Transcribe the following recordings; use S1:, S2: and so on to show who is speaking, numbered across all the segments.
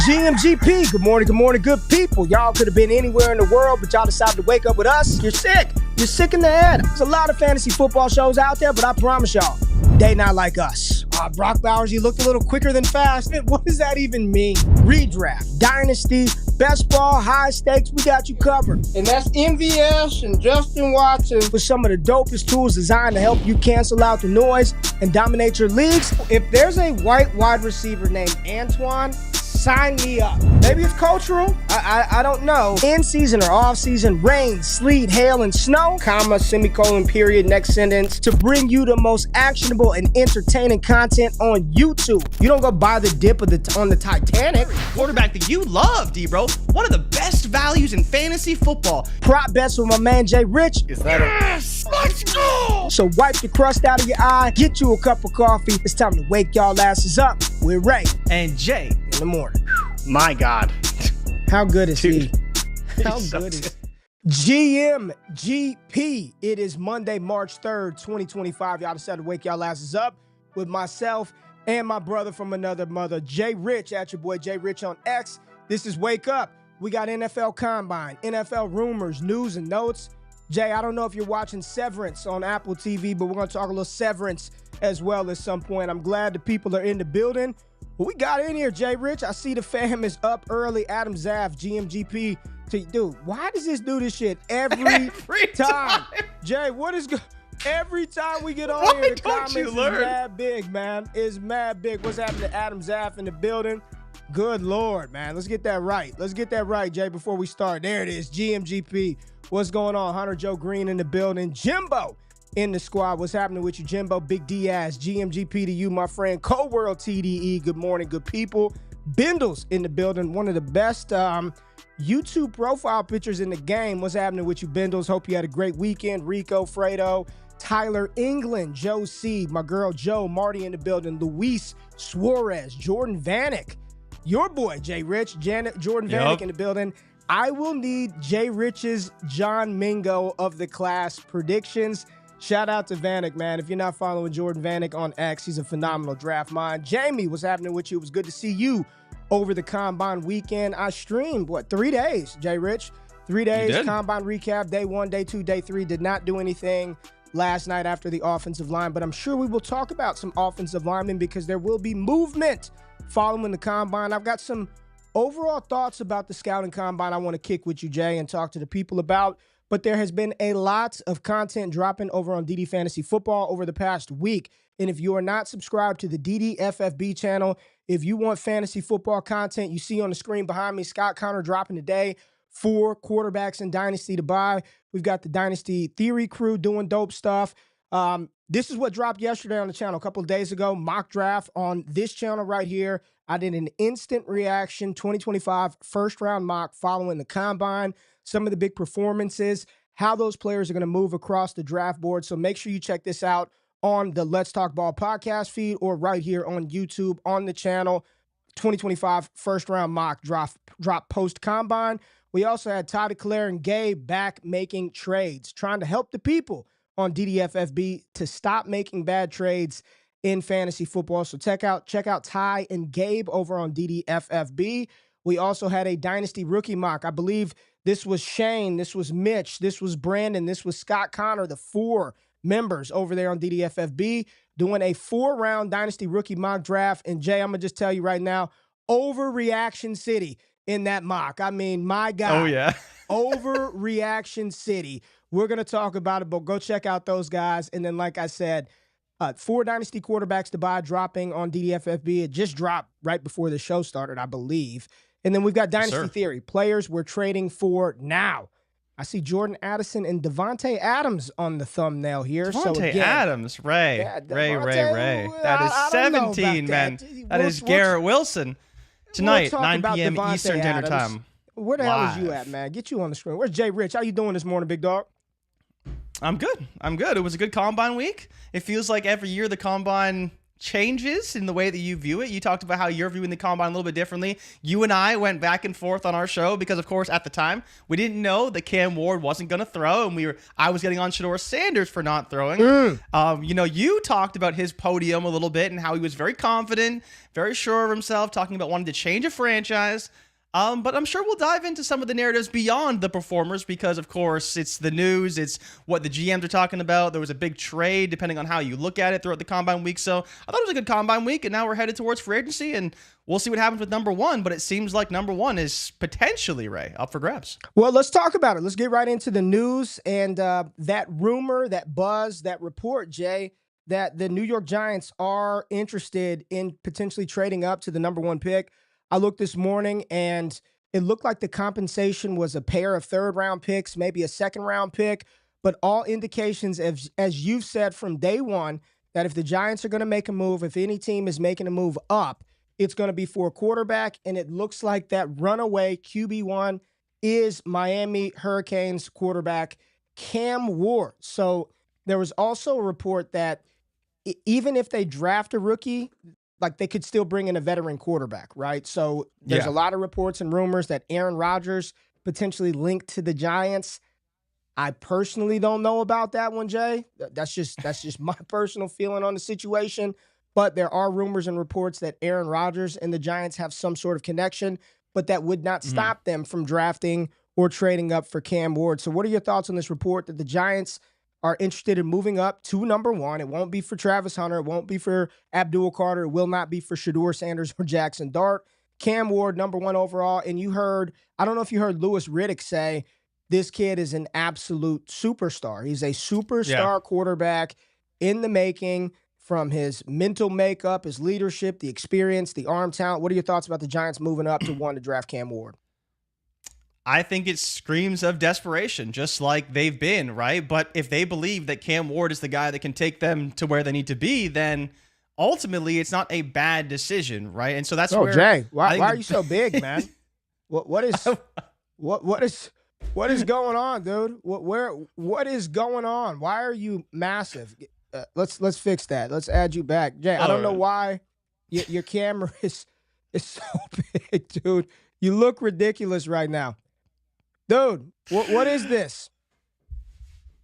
S1: GMGP, good morning, good people. Y'all could have been anywhere in the world, but y'all decided to wake up with us. You're sick. You're sick in the head. There's a lot of fantasy football shows out there, but I promise y'all, they not like us. Brock Bowers, you looked a little quicker than fast. What does that even mean? Redraft, dynasty, best ball, high stakes, we got you covered. And that's MVS and Justin Watson with some of the dopest tools designed to help you cancel out the noise and dominate your leagues. If there's a white wide receiver named Antoine, sign me up. Maybe it's cultural. I don't know. In season or off season, rain, sleet, hail, and snow, comma, semicolon, period, next sentence, to bring you the most actionable and entertaining content on YouTube. You don't go buy the dip on the Titanic.
S2: Quarterback that you love, D-Bro. One of the best values in fantasy football.
S1: Prop bets with my man Jay Rich.
S2: Yes! Let's go!
S1: So wipe the crust out of your eye, get you a cup of coffee. It's time to wake y'all asses up. We're Ray
S2: and Jay
S1: in the morning.
S2: My God.
S1: How good is
S2: Dude.
S1: he? How good is GMGP? It is Monday, March 3rd, 2025. Y'all decided to wake y'all asses up with myself and my brother from another mother, Jay Rich, at your boy Jay Rich on X. This is Wake Up. We got NFL Combine, NFL rumors, news, and notes. Jay, I don't know if you're watching Severance on Apple TV, but we're going to talk a little Severance as well at some point. I'm glad the people are in the building. Well, we got in here, Jay Rich. I see the fam is up early. Adam Zaff, GMGP. Dude, why does this do this shit every time? Jay, what is good? Every time we get on here, the comments is mad big, man. It's mad big. What's happening to Adam Zaff in the building? Good Lord, man. Let's get that right. Let's get that right, Jay, before we start. There it is, GMGP. What's going on? Hunter Joe Green in the building. Jimbo in the squad. What's happening with you, Jimbo? Big Diaz, GMGP to you, my friend. Cold World TDE, good morning, good people. Bindles in the building, one of the best YouTube profile pictures in the game. What's happening with you, Bindles? Hope you had a great weekend. Rico, Fredo, Tyler England, Joe C, my girl Joe, Marty in the building, Luis Suarez, Jordan Vanek, your boy, Jay Rich, Jordan Vanek in the building. I will need Jay Rich's John Mingo of the class predictions. Shout out to Vanek, man. If you're not following Jordan Vanek on X, he's a phenomenal draft mind. Jamie, what's happening with you? It was good to see you over the Combine weekend. I streamed, 3 days, Jay Rich? 3 days, Combine recap, day 1, day 2, day 3. Did not do anything last night after the offensive line, but I'm sure we will talk about some offensive linemen because there will be movement following the Combine. I've got some overall thoughts about the scouting Combine I want to kick with you, Jay, and talk to the people about. But there has been a lot of content dropping over on DD Fantasy Football over the past week. And if you are not subscribed to the DDFFB channel, if you want fantasy football content, you see on the screen behind me, Scott Connor dropping today 4 quarterbacks in Dynasty to buy. We've got the Dynasty Theory crew doing dope stuff. This is what dropped yesterday on the channel a couple of days ago, mock draft on this channel right here. I did an instant reaction 2025 first round mock following the Combine. Some of the big performances, how those players are going to move across the draft board. So make sure you check this out on the Let's Talk Ball podcast feed or right here on YouTube on the channel. 2025 first round mock drop post Combine. We also had Todd Eclair and Gabe back making trades, trying to help the people on DDFFB to stop making bad trades in fantasy football. So check out Ty and Gabe over on DDFFB. We also had a Dynasty rookie mock. I believe this was Shane, this was Mitch, this was Brandon, this was Scott Connor, the 4 members over there on DDFFB doing a 4-round Dynasty rookie mock draft. And Jay, I'm going to just tell you right now, overreaction city in that mock. I mean, my God.
S2: Oh, yeah.
S1: Overreaction city. We're going to talk about it, but go check out those guys. And then, like I said, 4 Dynasty quarterbacks to buy dropping on DDFFB. It just dropped right before the show started, I believe. And then we've got Dynasty Theory, players we're trading for now. I see Jordan Addison and Davante Adams on the thumbnail here.
S2: Davante Adams, Ray.
S1: Yeah,
S2: Ray. That is 17, man. That is Garrett Wilson. Tonight, 9 p.m. Eastern Standard Time.
S1: Where the hell is you at, man? Get you on the screen. Where's Jay Rich? How you doing this morning, big dog?
S2: I'm good. It was a good Combine week. It feels like every year the Combine changes in the way that you view it. You talked about how you're viewing the combine a little bit differently. You and I went back and forth on our show because, of course, at the time, we didn't know that Cam Ward wasn't going to throw, and I was getting on Shedeur Sanders for not throwing. You talked about his podium a little bit and how he was very confident, very sure of himself, talking about wanting to change a franchise. But I'm sure we'll dive into some of the narratives beyond the performers because, of course, it's the news. It's what the GMs are talking about. There was a big trade, depending on how you look at it, throughout the combine week. So I thought it was a good combine week, and now we're headed towards free agency, and we'll see what happens with number one. But it seems like number one is potentially, Ray, up for grabs.
S1: Well, let's talk about it. Let's get right into the news and that rumor, that buzz, that report, Jay, that the New York Giants are interested in potentially trading up to the number one pick. I looked this morning, and it looked like the compensation was a pair of third-round picks, maybe a second-round pick. But all indications, as you've said from day one, that if the Giants are going to make a move, if any team is making a move up, it's going to be for a quarterback. And it looks like that runaway QB1 is Miami Hurricanes quarterback Cam Ward. So there was also a report that even if they draft a rookie, like they could still bring in a veteran quarterback, right? So there's a lot of reports and rumors that Aaron Rodgers potentially linked to the Giants. I personally don't know about that one, Jay. That's just my personal feeling on the situation. But there are rumors and reports that Aaron Rodgers and the Giants have some sort of connection, but that would not stop them from drafting or trading up for Cam Ward. So what are your thoughts on this report that the Giants are interested in moving up to number one? It won't be for Travis Hunter. It won't be for Abdul Carter. It will not be for Shedeur Sanders or Jackson Dart. Cam Ward, number one overall. And you heard, I don't know if you heard Louis Riddick say, this kid is an absolute superstar. He's a superstar quarterback in the making, from his mental makeup, his leadership, the experience, the arm talent. What are your thoughts about the Giants moving up to one to draft Cam Ward?
S2: I think it screams of desperation, just like they've been, right? But if they believe that Cam Ward is the guy that can take them to where they need to be, then ultimately it's not a bad decision, right? And so that's where.
S1: Jay, why are you so big, man? What is going on, dude? What is going on? Why are you massive? Let's fix that. Let's add you back, Jay. I don't know why your camera is so big, dude. You look ridiculous right now. Dude, what is this?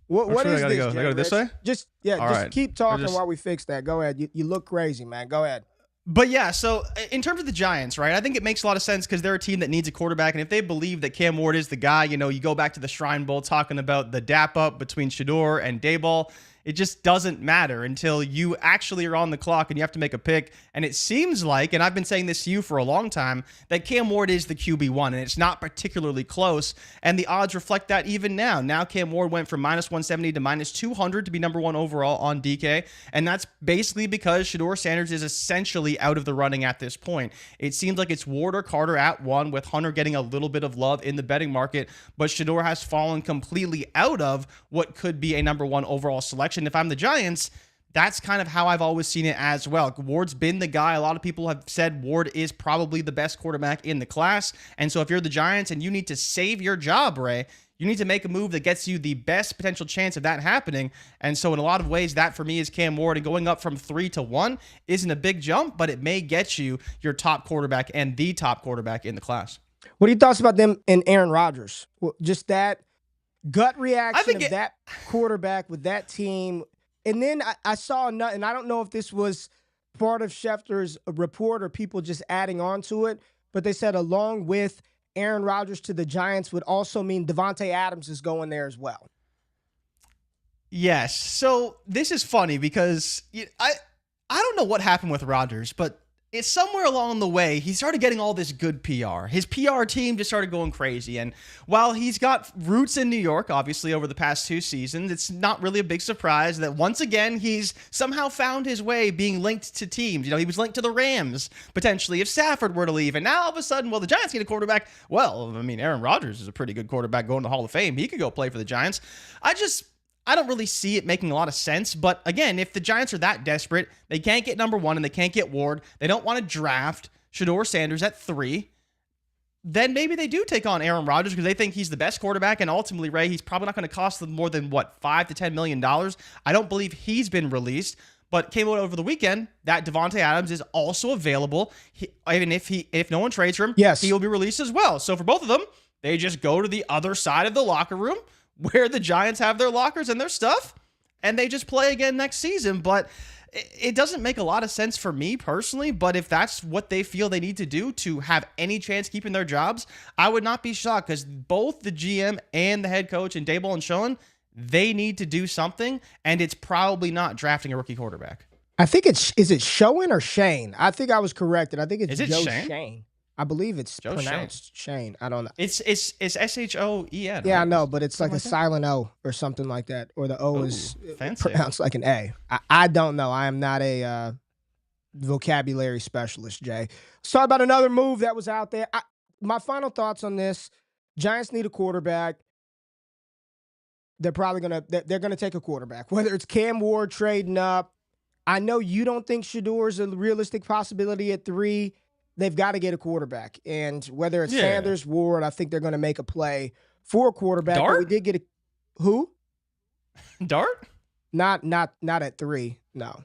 S1: What is this?
S2: I go this way?
S1: Just keep talking while we fix that. Go ahead. You look crazy, man. Go ahead.
S2: But yeah, so in terms of the Giants, right, I think it makes a lot of sense because they're a team that needs a quarterback. And if they believe that Cam Ward is the guy, you go back to the Shrine Bowl talking about the dap up between Shedeur and Daboll. It just doesn't matter until you actually are on the clock and you have to make a pick. And it seems like, and I've been saying this to you for a long time, that Cam Ward is the QB1, and it's not particularly close. And the odds reflect that even now. Now Cam Ward went from -170 to -200 to be number one overall on DK. And that's basically because Shedeur Sanders is essentially out of the running at this point. It seems like it's Ward or Carter at one, with Hunter getting a little bit of love in the betting market. But Shedeur has fallen completely out of what could be a number one overall selection. If I'm the Giants, that's kind of how I've always seen it as well. Ward's been the guy. A lot of people have said Ward is probably the best quarterback in the class. And so if you're the Giants and you need to save your job, Ray, you need to make a move that gets you the best potential chance of that happening. And so in a lot of ways, that for me is Cam Ward. And going up from 3 to 1 isn't a big jump, but it may get you your top quarterback and the top quarterback in the class.
S1: What are your thoughts about them and Aaron Rodgers? Well, just that gut reaction of that quarterback with that team. And then I saw another, and I don't know if this was part of Schefter's report or people just adding on to it, but they said along with Aaron Rodgers to the Giants would also mean Davante Adams is going there as well.
S2: Yes. So this is funny because I don't know what happened with Rodgers, but it's somewhere along the way, he started getting all this good PR. His PR team just started going crazy. And while he's got roots in New York, obviously, over the past 2 seasons, it's not really a big surprise that once again, he's somehow found his way being linked to teams. He was linked to the Rams, potentially, if Stafford were to leave. And now all of a sudden, the Giants need a quarterback. Well, Aaron Rodgers is a pretty good quarterback going to the Hall of Fame. He could go play for the Giants. I don't really see it making a lot of sense. But again, if the Giants are that desperate, they can't get number one and they can't get Ward, they don't want to draft Shedeur Sanders at 3, then maybe they do take on Aaron Rodgers because they think he's the best quarterback. And ultimately, Ray, he's probably not going to cost them more than, $5 to $10 million. I don't believe he's been released. but came out over the weekend that Davante Adams is also available. Even if no one trades for him,
S1: yes,
S2: he will be released as well. So for both of them, they just go to the other side of the locker room where the Giants have their lockers and their stuff, and they just play again next season. But it doesn't make a lot of sense for me personally, but if that's what they feel they need to do to have any chance keeping their jobs, I would not be shocked, because both the GM and the head coach and Daboll and Schoen, they need to do something, and it's probably not drafting a rookie quarterback.
S1: I think is it Schoen or Shane? I think I was corrected. I think it's Joe Shane. I believe it's pronounced Shane. I don't know.
S2: It's Shoen.
S1: Yeah,
S2: right?
S1: I know, but it's like a silent O or something like that, or the O is pronounced like an A. I don't know. I am not a vocabulary specialist, Jay. Let's talk about another move that was out there. My final thoughts on this: Giants need a quarterback. They're probably gonna take a quarterback, whether it's Cam Ward trading up. I know you don't think Shedeur is a realistic possibility at 3. They've got to get a quarterback, and whether it's Sanders, Ward, I think they're going to make a play for a quarterback.
S2: Dart?
S1: But we did get who?
S2: Dart?
S1: Not at 3. No,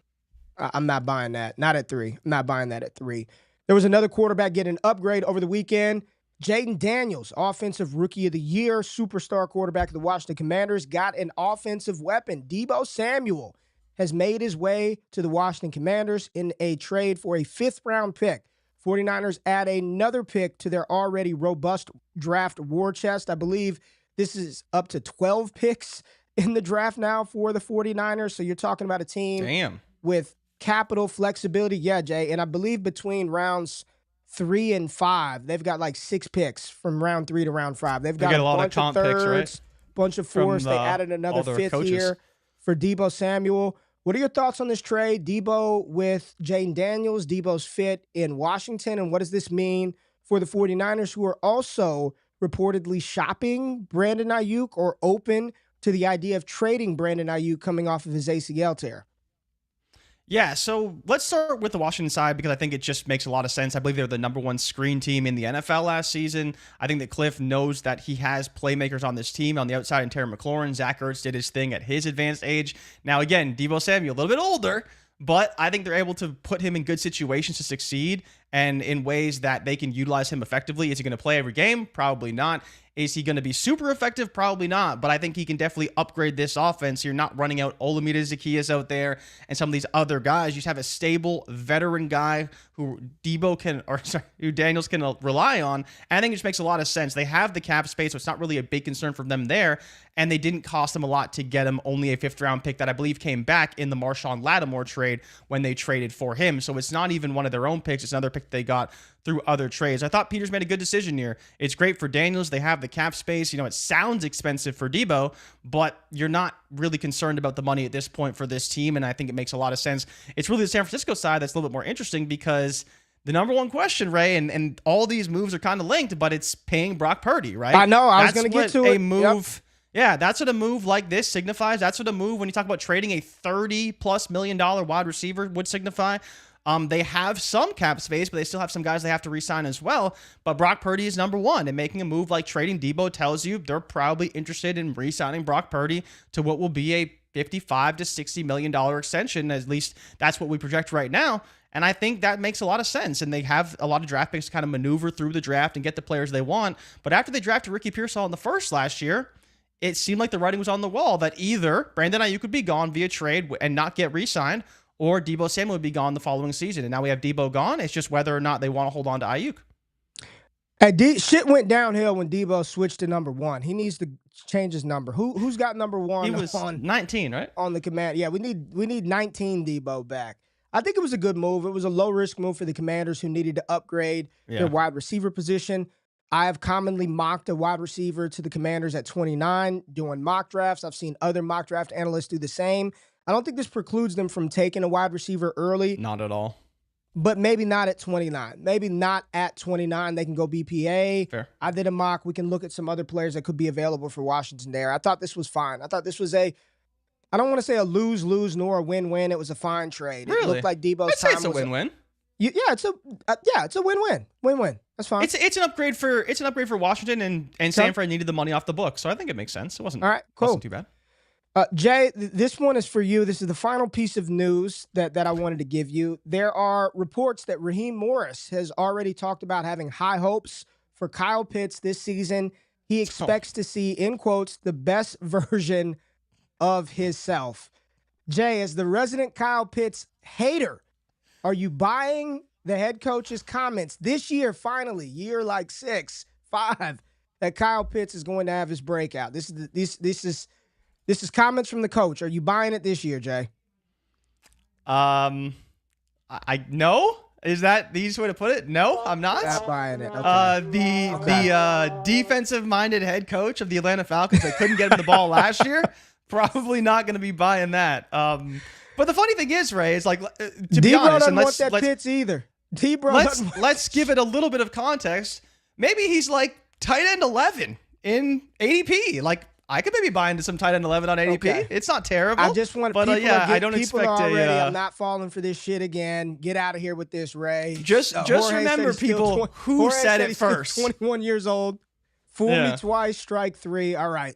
S1: I'm not buying that. Not at 3. I'm not buying that at 3. There was another quarterback get an upgrade over the weekend. Jayden Daniels, Offensive Rookie of the Year, superstar quarterback of the Washington Commanders, got an offensive weapon. Deebo Samuel has made his way to the Washington Commanders in a trade for a 5th-round pick. 49ers add another pick to their already robust draft war chest. I believe this is up to 12 picks in the draft now for the 49ers. So you're talking about a team with capital flexibility. Yeah, Jay. And I believe between rounds 3 and 5, they've got like 6 picks from round 3 to round 5. They've got a lot bunch of comp thirds, picks, right? Bunch of 4s. They added another 5th here for Deebo Samuel. What are your thoughts on this trade? Deebo with Jayden Daniels, Deebo's fit in Washington, and what does this mean for the 49ers, who are also reportedly shopping Brandon Ayuk or open to the idea of trading Brandon Ayuk coming off of his ACL tear?
S2: Yeah, so let's start with the Washington side, because I think it just makes a lot of sense. I believe they're the #1 screen team in the NFL last season. I think that Cliff knows that he has playmakers on this team. On the outside, and Terry McLaurin, Zach Ertz did his thing at his advanced age. Now, again, Deebo Samuel, a little bit older, but I think they're able to put him in good situations to succeed and in ways that they can utilize him effectively. Is he going to play every game? Probably not. Is he going to be super effective? Probably not, but I think he can definitely upgrade this offense. You're not running out Olamide Zaccheaus out there and some of these other guys. You just have a stable veteran guy who Daniels can rely on. And I think it just makes a lot of sense. They have the cap space, so it's not really a big concern for them there. And they didn't cost them a lot to get him, only a 5th-round pick that I believe came back in the Marshawn Lattimore trade when they traded for him. So it's not even one of their own picks. It's another pick they got through other trades. I thought Peters made a good decision here. It's great for Daniels. They have the cap space. You know, it sounds expensive for Deebo, but you're not really concerned about the money at this point for this team, and I think it makes a lot of sense. It's really the San Francisco side that's a little bit more interesting, because the #1 question, Ray, and all these moves are kind of linked, but it's paying Brock Purdy, right?
S1: I know. I was going to get to it.
S2: A move. Yep. Yeah, that's what a move like this signifies. That's what a move when you talk about trading a $30+ million wide receiver would signify. They have some cap space, but they still have some guys they have to re-sign as well. But Brock Purdy is #1, and making a move like trading Deebo tells you they're probably interested in re-signing Brock Purdy to what will be a $55 to $60 million extension. At least that's what we project right now. And I think that makes a lot of sense. And they have a lot of draft picks to kind of maneuver through the draft and get the players they want. But after they drafted Ricky Pearsall in the first last year, it seemed like the writing was on the wall that either Brandon Ayuk would be gone via trade and not get re-signed, or Deebo Samuel would be gone the following season. And now we have Deebo gone. It's just whether or not they want to hold on to Ayuk.
S1: Shit went downhill when Deebo switched to #1. He needs to change his number. Who's got #1?
S2: He was on 19, right?
S1: On the command. Yeah, we need 19 Deebo back. I think it was a good move. It was a low-risk move for the Commanders, who needed to upgrade their wide receiver position. I have commonly mocked a wide receiver to the Commanders at 29 doing mock drafts. I've seen other mock draft analysts do the same. I don't think this precludes them from taking a wide receiver early.
S2: Not at all.
S1: But maybe not at 29. Maybe not at 29. They can go BPA.
S2: Fair.
S1: I did a mock. We can look at some other players that could be available for Washington there. I thought this was fine. I thought this was I don't want to say a lose-lose nor a win-win. It was a fine trade.
S2: Really?
S1: It looked like Deebo's time
S2: it's a win-win.
S1: It's a win-win. Win-win. That's fine.
S2: It's an upgrade for Washington, and San Fran needed the money off the book, so I think it makes sense. It wasn't
S1: all right. Cool.
S2: Wasn't too bad.
S1: Jay, this one is for you. This is the final piece of news that I wanted to give you. There are reports that Raheem Morris has already talked about having high hopes for Kyle Pitts this season. He expects to see, in quotes, the best version of himself. Jay, as the resident Kyle Pitts hater, are you buying the head coach's comments this year, finally, year like 6, 5, that Kyle Pitts is going to have his breakout? This is comments from the coach. Are you buying it this year, Jay?
S2: I no. Is that the easiest way to put it? No, I'm not.
S1: Not buying it. Okay.
S2: The defensive-minded head coach of the Atlanta Falcons that couldn't get him the ball last year, probably not going to be buying that. But the funny thing is, Ray, is like to be honest,
S1: and let's want that Pitts either.
S2: Let's give it a little bit of context. Maybe he's like tight end 11 in ADP. Like, I could maybe buy into some tight end 11 on ADP. Okay. It's not terrible.
S1: I just want
S2: to, I don't expect
S1: I'm not falling for this shit again. Get out of here with this, Ray.
S2: Just remember, people, who said it first.
S1: 21 years old. Fool me twice, strike 3. All right.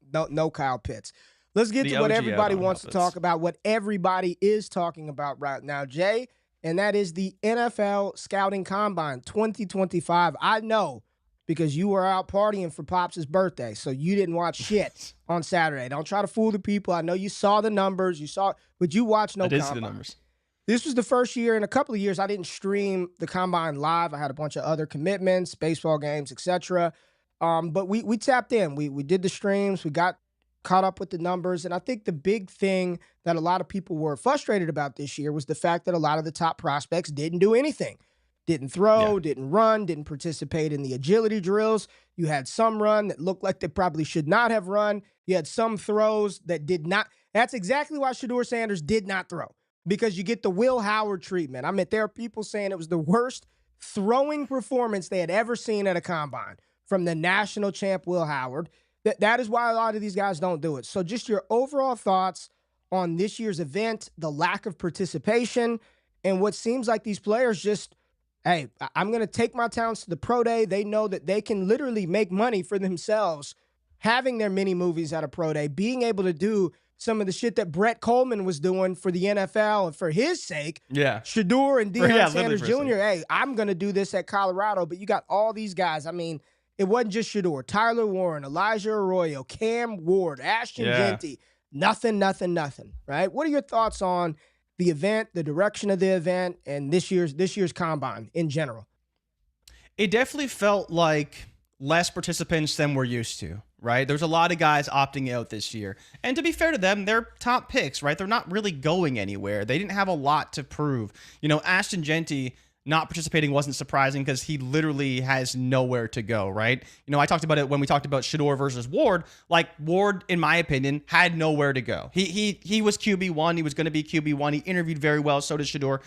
S1: No Kyle Pitts. Let's get to what everybody wants to talk about, what everybody is talking about right now, Jay, and that is the NFL Scouting Combine 2025. I know, because you were out partying for Pops' birthday, so you didn't watch shit on Saturday. Don't try to fool the people. I know you saw the numbers, but you watched no combine. I did see the numbers. This was the first year in a couple of years I didn't stream the combine live. I had a bunch of other commitments, baseball games, etc. But we tapped in. We did the streams. We got caught up with the numbers. And I think the big thing that a lot of people were frustrated about this year was the fact that a lot of the top prospects didn't do anything. Didn't throw, didn't run, didn't participate in the agility drills. You had some run that looked like they probably should not have run. You had some throws that did not. That's exactly why Shedeur Sanders did not throw, because you get the Will Howard treatment. I mean, there are people saying it was the worst throwing performance they had ever seen at a combine from the national champ Will Howard. That is why a lot of these guys don't do it. So just your overall thoughts on this year's event, the lack of participation, and what seems like these players just, hey, I'm going to take my talents to the pro day. They know that they can literally make money for themselves having their mini movies at a pro day, being able to do some of the shit that Brett Coleman was doing for the NFL and for his sake. Yeah. Shedeur and Deion Sanders Jr., hey, I'm going to do this at Colorado. But you got all these guys. I mean, it wasn't just Shedeur. Tyler Warren, Elijah Arroyo, Cam Ward, Ashton Jeanty. Nothing, right? What are your thoughts on the event, the direction of the event, and this year's combine in general?
S2: It definitely felt like less participants than we're used to, right? There's a lot of guys opting out this year. And to be fair to them, they're top picks, right? They're not really going anywhere. They didn't have a lot to prove. You know, Ashton Jeanty not participating wasn't surprising because he literally has nowhere to go, right? You know, I talked about it when we talked about Shedeur versus Ward. Like, Ward, in my opinion, had nowhere to go. He was QB1. He was going to be QB1. He interviewed very well. So did Shedeur.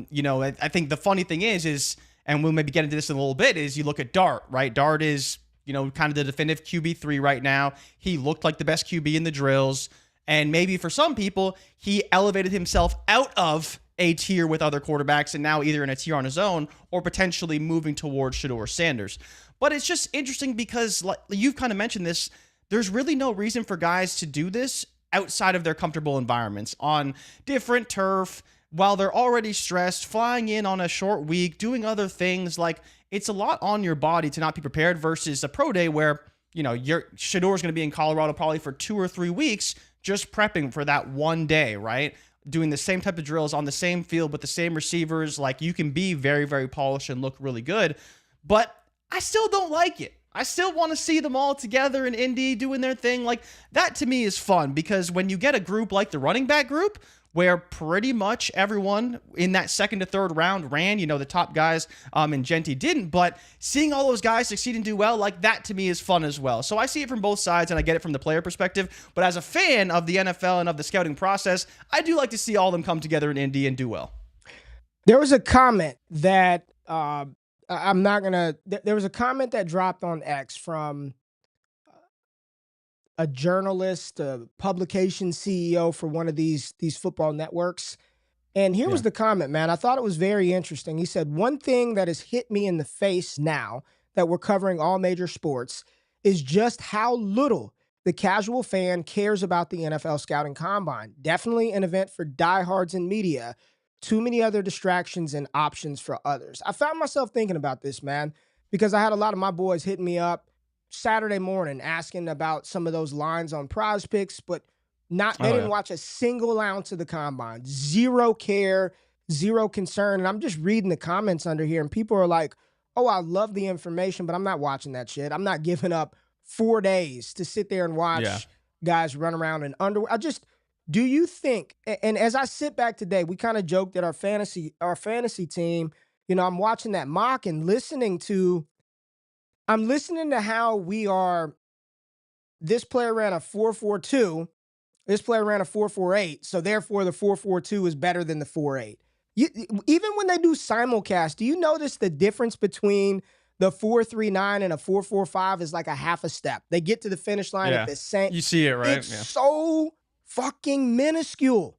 S2: You know, I think the funny thing is, and we'll maybe get into this in a little bit, is you look at Dart, right? Dart is, you know, kind of the definitive QB3 right now. He looked like the best QB in the drills. And maybe for some people, he elevated himself out of a tier with other quarterbacks and now either in a tier on his own or potentially moving towards Shedeur Sanders. But it's just interesting because, like you've kind of mentioned this, there's really no reason for guys to do this outside of their comfortable environments on different turf while they're already stressed, flying in on a short week, doing other things. Like, it's a lot on your body to not be prepared versus a pro day where, you know, Shedeur is going to be in Colorado probably for 2 or 3 weeks just prepping for that one day, right? Doing the same type of drills on the same field with the same receivers. Like, you can be very, very polished and look really good, but I still don't like it. I still want to see them all together in Indy doing their thing. Like, that to me is fun because when you get a group like the running back group, where pretty much everyone in that second to third round ran, you know, the top guys, and Jeanty didn't, but seeing all those guys succeed and do well, like, that to me is fun as well. So I see it from both sides and I get it from the player perspective, but as a fan of the NFL and of the scouting process, I do like to see all of them come together in Indy and do well.
S1: There was a comment that, there was a comment that dropped on X from a journalist, a publication CEO for one of these football networks. And here was the comment, man. I thought it was very interesting. He said, one thing that has hit me in the face now that we're covering all major sports is just how little the casual fan cares about the NFL scouting combine. Definitely an event for diehards in media. Too many other distractions and options for others. I found myself thinking about this, man, because I had a lot of my boys hitting me up Saturday morning asking about some of those lines on Prize Picks, but they didn't watch a single ounce of the combine. Zero care, zero concern. And I'm just reading the comments under here, and people are like, oh, I love the information, but I'm not watching that shit. I'm not giving up 4 days to sit there and watch guys run around in underwear. Do you think, and as I sit back today, we kind of joked that our fantasy team, I'm watching that mock and I'm listening to how we are. This player ran a 4.42. This player ran a 4.48, so therefore the 4.42 is better than the 4.8. Even when they do simulcast, do you notice the difference between the 4.39 and a 4.45 is like a half a step? They get to the finish line at the same.
S2: You see it, right?
S1: It's so fucking minuscule.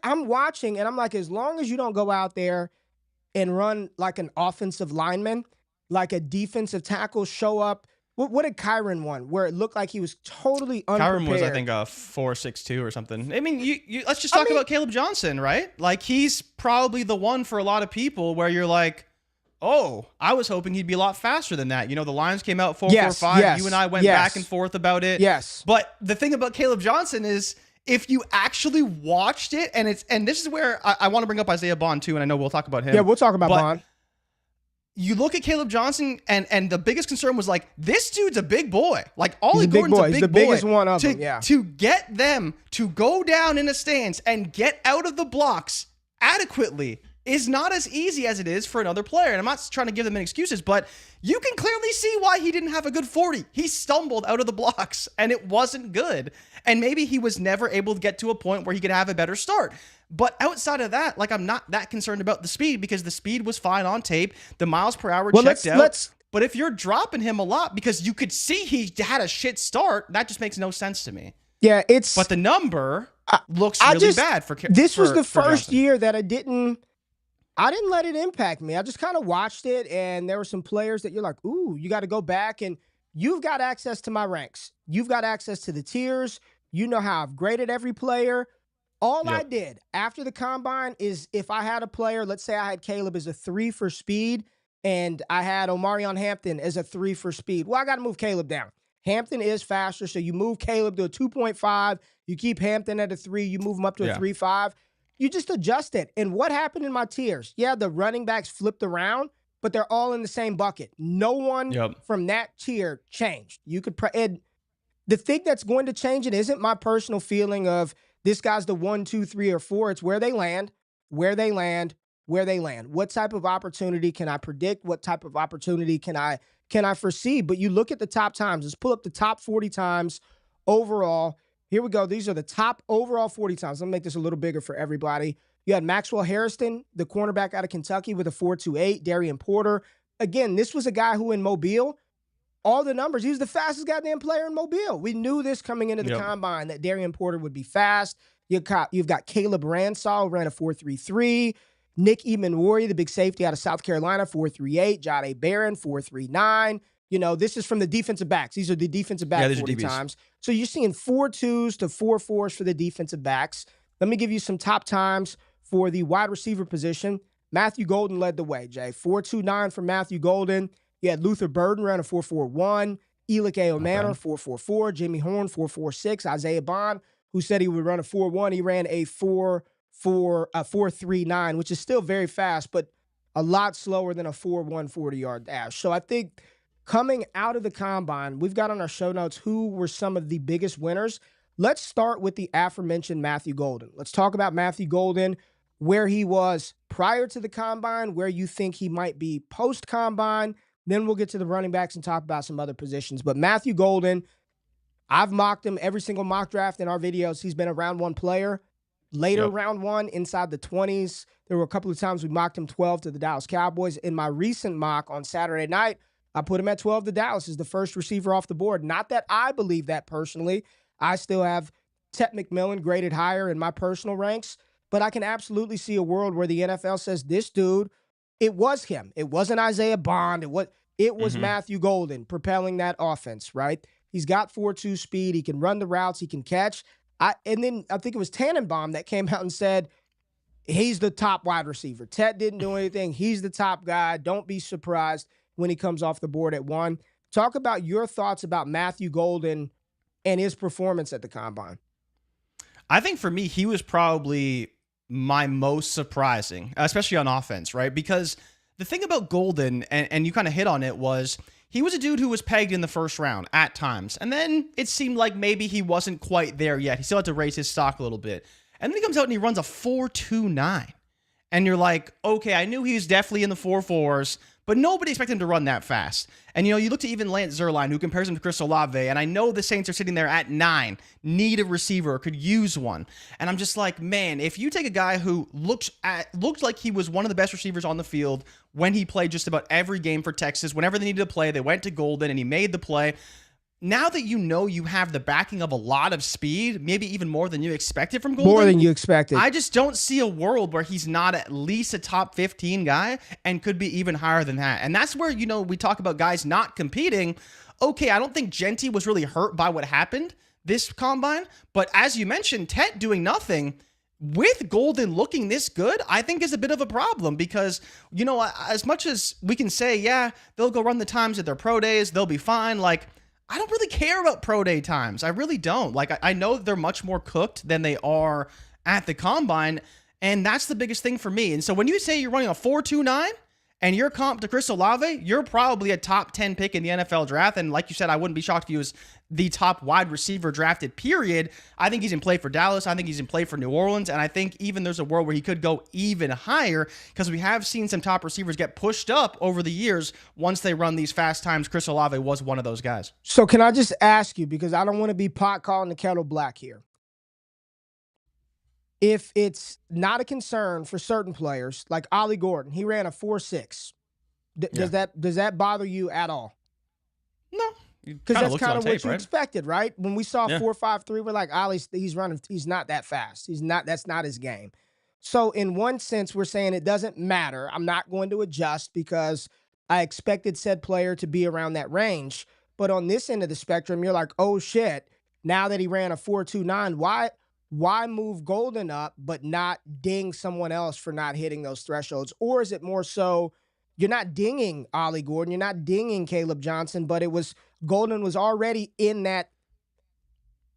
S1: I'm watching, and I'm like, as long as you don't go out there and run like an offensive lineman, like a defensive tackle, show up. What did Kyron won? Where it looked like he was totally unprepared.
S2: Kyron was, I think, a 4.62 or something. I mean, let's just talk about Caleb Johnson, right? Like, he's probably the one for a lot of people where you're like, oh, I was hoping he'd be a lot faster than that. The lines came out 4.45.
S1: Yes,
S2: you and I went back and forth about it.
S1: Yes.
S2: But the thing about Caleb Johnson is, if you actually watched it, and this is where I want to bring up Isaiah Bond too, and I know we'll talk about him.
S1: Yeah, we'll talk about Bond.
S2: You look at Caleb Johnson, and the biggest concern was like, this dude's a big boy. Like, Ollie
S1: He's
S2: Gordon's a big boy.
S1: He's the biggest one of them, yeah.
S2: To get them to go down in the stands and get out of the blocks adequately is not as easy as it is for another player. And I'm not trying to give them any excuses, but you can clearly see why he didn't have a good 40. He stumbled out of the blocks, and it wasn't good. And maybe he was never able to get to a point where he could have a better start. But outside of that, like, I'm not that concerned about the speed, because the speed was fine on tape. The miles per hour checked out. But if you're dropping him a lot because you could see he had a shit start, that just makes no sense to me.
S1: Yeah,
S2: But the number looks really bad for
S1: This was the first year that I didn't let it impact me. I just kind of watched it, and there were some players that you're like, ooh, you got to go back, and you've got access to my ranks. You've got access to the tiers. You know how I've graded every player. All I did after the combine is, if I had a player, let's say I had Caleb as a 3 for speed, and I had Omarion Hampton as a 3 for speed. Well, I got to move Caleb down. Hampton is faster, so you move Caleb to a 2.5. You keep Hampton at a 3. You move him up to a 3.5. You just adjust it. And what happened in my tiers? Yeah, the running backs flipped around, but they're all in the same bucket. No one from that tier changed. You could the thing that's going to change it isn't my personal feeling of this guy's the 1, 2, 3, or 4. It's where they land, where they land, where they land. What type of opportunity can I predict? What type of opportunity can I foresee? But you look at the top times. Let's pull up the top 40 times overall. Here we go. These are the top overall 40 times. Let me make this a little bigger for everybody. You had Maxwell Harrison, the cornerback out of Kentucky, with a 4.28. Darian Porter. Again, this was a guy who in Mobile, all the numbers, he was the fastest goddamn player in Mobile. We knew this coming into the combine, that Darian Porter would be fast. You've got Caleb Ransall, who ran a 4.33. Nick Eamon-Warrior, the big safety out of South Carolina, 4.38. Jahdae Barron, 4.39. This is from the defensive backs. These are the defensive back 40 times. So you're seeing 4.2s to 4.4s for the defensive backs. Let me give you some top times for the wide receiver position. Matthew Golden led the way, Jay. 4.29 for Matthew Golden. You had Luther Burden ran a 4.41. Elik Manor, 4.44. Jimmy Horn, 4.46. Isaiah Bond, who said he would run a 4.1, he ran a 4.39, which is still very fast, but a lot slower than a 4.1 40-yard dash. So I think coming out of the combine, we've got on our show notes who were some of the biggest winners. Let's start with the aforementioned Matthew Golden. Let's talk about Matthew Golden, where he was prior to the combine, where you think he might be post-combine. Then we'll get to the running backs and talk about some other positions. But Matthew Golden, I've mocked him every single mock draft in our videos. He's been a round 1 player. Later round 1, inside the 20s. There were a couple of times we mocked him 12 to the Dallas Cowboys. In my recent mock on Saturday night, I put him at 12 to Dallas as the first receiver off the board. Not that I believe that personally. I still have Tet McMillan graded higher in my personal ranks. But I can absolutely see a world where the NFL says, this dude, it was him. It wasn't Isaiah Bond. It was Matthew Golden propelling that offense, right? He's got 4.2 speed. He can run the routes. He can catch. And then I think it was Tannenbaum that came out and said, he's the top wide receiver. Tet didn't do anything. He's the top guy. Don't be surprised when he comes off the board at 1. Talk about your thoughts about Matthew Golden and his performance at the Combine.
S2: I think for me, he was probably my most surprising, especially on offense, right? Because the thing about Golden, and you kind of hit on it, was he was a dude who was pegged in the first round at times. And then it seemed like maybe he wasn't quite there yet. He still had to raise his stock a little bit. And then he comes out and he runs a 4.29. And you're like, okay, I knew he was definitely in the 4.4s, but nobody expected him to run that fast. And, you look to even Lance Zierlein, who compares him to Chris Olave, and I know the Saints are sitting there at 9, need a receiver, could use one. And I'm just like, man, if you take a guy who looked like he was one of the best receivers on the field when he played just about every game for Texas, whenever they needed to play, they went to Golden and he made the play. Now that you have the backing of a lot of speed, maybe even more than you expected from Golden.
S1: More than you expected.
S2: I just don't see a world where he's not at least a top 15 guy and could be even higher than that. And that's where, we talk about guys not competing. Okay, I don't think Genty was really hurt by what happened this Combine. But as you mentioned, Tet doing nothing with Golden looking this good, I think is a bit of a problem because, as much as we can say, yeah, they'll go run the times at their pro days, they'll be fine. Like, I don't really care about pro day times. I really don't. Like, I know they're much more cooked than they are at the Combine, and that's the biggest thing for me. And so when you say you're running a 4.29 and you're comp to Chris Olave, you're probably a top 10 pick in the NFL draft. And like you said, I wouldn't be shocked if he was the top wide receiver drafted, period. I think he's in play for Dallas. I think he's in play for New Orleans. And I think even there's a world where he could go even higher because we have seen some top receivers get pushed up over the years once they run these fast times. Chris Olave was one of those guys.
S1: So can I just ask you, because I don't want to be pot calling the kettle black here. If it's not a concern for certain players, like Ollie Gordon, he ran a 4.6. Does that bother you at all?
S2: No.
S1: Because that's kind of what you expected, right? When we saw 4.53, we're like, Ollie's he's not that fast. That's not his game. So in one sense, we're saying it doesn't matter. I'm not going to adjust because I expected said player to be around that range. But on this end of the spectrum, you're like, oh shit, now that he ran a 4.29, why move Golden up but not ding someone else for not hitting those thresholds? Or is it more so you're not dinging Ollie Gordon, you're not dinging Caleb Johnson, but Golden was already in that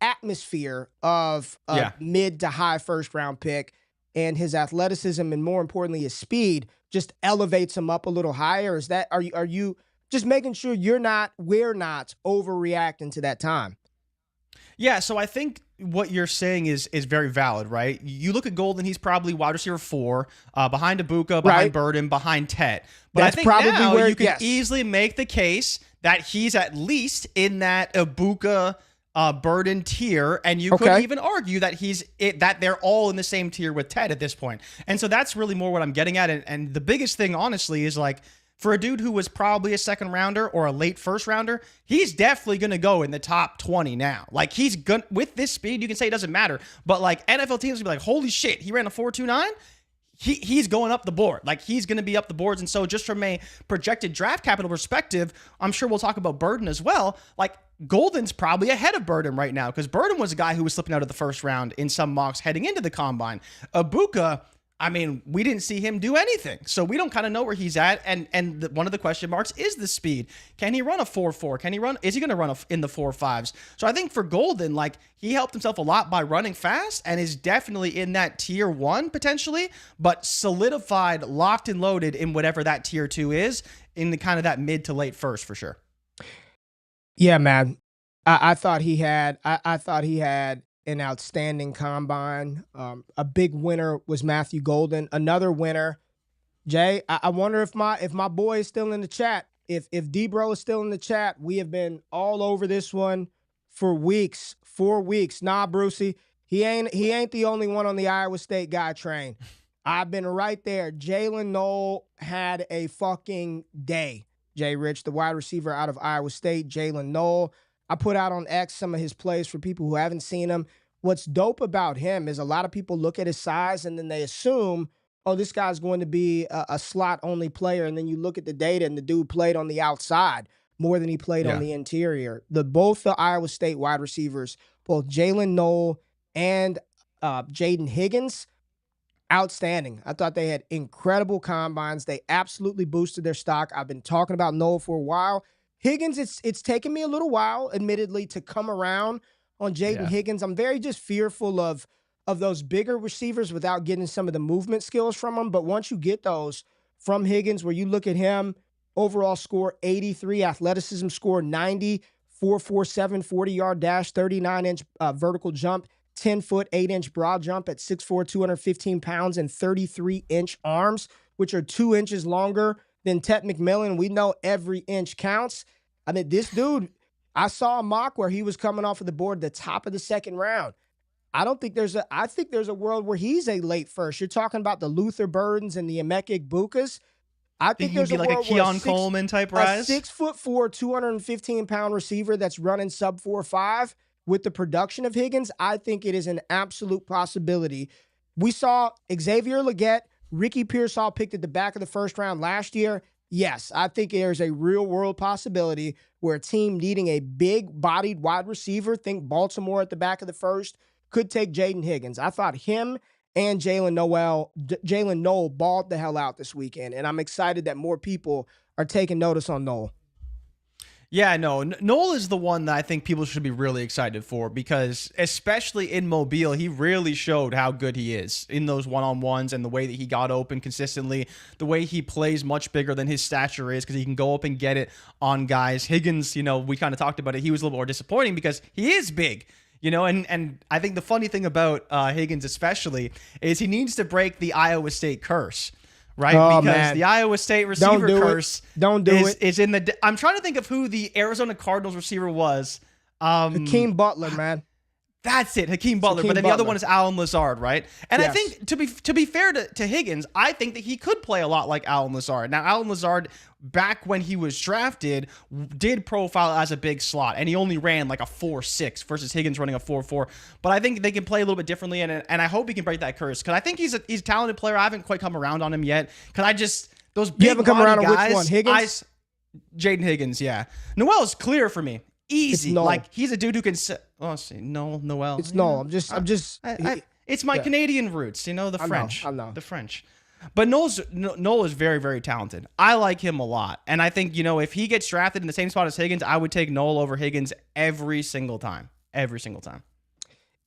S1: atmosphere of a mid to high first round pick, and his athleticism and more importantly his speed just elevates him up a little higher? Are you just making sure we're not overreacting to that time?
S2: Yeah, so I think what you're saying is very valid, right? You look at Golden, he's probably wide receiver 4, behind Egbuka, behind Burden, behind Tet. But
S1: that's
S2: I think
S1: probably
S2: now
S1: where
S2: you can easily make the case that he's at least in that Egbuka Burden tier, and you could even argue that that they're all in the same tier with Tet at this point. And so that's really more what I'm getting at. And the biggest thing, honestly, is like, for a dude who was probably a second rounder or a late first rounder, he's definitely going to go in the top 20 now. Like, he's going with this speed, you can say it doesn't matter, but like NFL teams will be like, holy shit, he ran a 4.29. He's going up the board. Like, he's going to be up the boards. And so just from a projected draft capital perspective, I'm sure we'll talk about Burden as well. Like, Golden's probably ahead of Burden right now because Burden was a guy who was slipping out of the first round in some mocks heading into the Combine. Egbuka, I mean, we didn't see him do anything. So we don't kind of know where he's at. And one of the question marks is the speed. Can he run a 4.4? Is he going to run in the 4.5s? So I think for Golden, like, he helped himself a lot by running fast and is definitely in that tier 1 potentially, but solidified, locked and loaded in whatever that tier 2 is in the kind of that mid to late first for sure.
S1: Yeah, man. I thought he had an outstanding Combine. A big winner was Matthew Golden. Another winner, Jay. I wonder if my boy is still in the chat. If D-Bro is still in the chat, we have been all over this one for weeks. 4 weeks. Nah, Brucey, he ain't the only one on the Iowa State guy train. I've been right there. Jaylin Noel had a fucking day. Jay Rich, the wide receiver out of Iowa State, Jaylin Noel. I put out on X some of his plays for people who haven't seen him. What's dope about him is a lot of people look at his size and then they assume, oh, this guy's going to be a slot-only player. And then you look at the data and the dude played on the outside. more than he played on
S2: Yeah.
S1: the interior. Both the Iowa State wide receivers, both Jaylin, Noel, and Jayden Higgins, outstanding. I thought they had incredible combines. They absolutely boosted their stock. I've been talking about Noel for a while. Higgins, it's taken me a little while, admittedly, to come around on Jayden
S2: Yeah.
S1: Higgins. I'm very just fearful of those bigger receivers without getting some of the movement skills from them. But once you get those from Higgins, where you look at him, overall score 83, athleticism score 90, 4.47 40-yard dash, 39-inch vertical jump, 10-foot, 8-inch broad jump at 6'4", 215 pounds, and 33-inch arms, which are 2 inches longer than Tet McMillan. We know every inch counts. I mean, this dude, I saw a mock where he was coming off of the board at the top of the second round. I think there's a world where he's a late first. You're talking about the Luther Burdens and the Emeka Egbukas. I think
S2: He'd
S1: there's
S2: be
S1: a
S2: like a
S1: world where
S2: Keon Coleman type rise.
S1: a 6'4", 215-pound receiver that's running sub 4.5 with the production of Higgins, I think it is an absolute possibility. We saw Xavier Legette, Ricky Pearsall picked at the back of the first round last year. Yes, I think there's a real-world possibility where a team needing a big-bodied wide receiver, think Baltimore at the back of the first, could take Jayden Higgins. I thought him and Jaylin Noel balled the hell out this weekend, and I'm excited that more people are taking notice on Noel.
S2: Yeah, no, Noel is the one that I think people should be really excited for because especially in Mobile, he really showed how good he is in those one-on-ones and the way that he got open consistently, the way he plays much bigger than his stature is because he can go up and get it on guys. Higgins, we kind of talked about it. He was a little more disappointing because he is big. And I think the funny thing about Higgins especially is he needs to break the Iowa State curse, right?
S1: Oh,
S2: because
S1: man.
S2: the Iowa State receiver curse is in the... I'm trying to think of who the Arizona Cardinals receiver was.
S1: Hakeem Butler, man.
S2: That's it, Hakeem Butler. But then the other one is Alan Lazard, right? And yes. I think to be fair to Higgins, I think that he could play a lot like Alan Lazard. Now, Alan Lazard, back when he was drafted, did profile as a big slot, and he only ran like a 4.6 versus Higgins running a 4.4. But I think they can play a little bit differently, and I hope he can break that curse because I think he's a talented player. I haven't quite come around on him yet because those big
S1: you haven't come around
S2: guys,
S1: on which one, Higgins?
S2: Jayden Higgins, yeah. Noel is clear for me. Easy, like he's a dude who can. Noel.
S1: It's Noel.
S2: It's my Canadian roots, the French.
S1: I know
S2: the French. But Noel is very, very talented. I like him a lot, and I think if he gets drafted in the same spot as Higgins, I would take Noel over Higgins every single time. Every single time.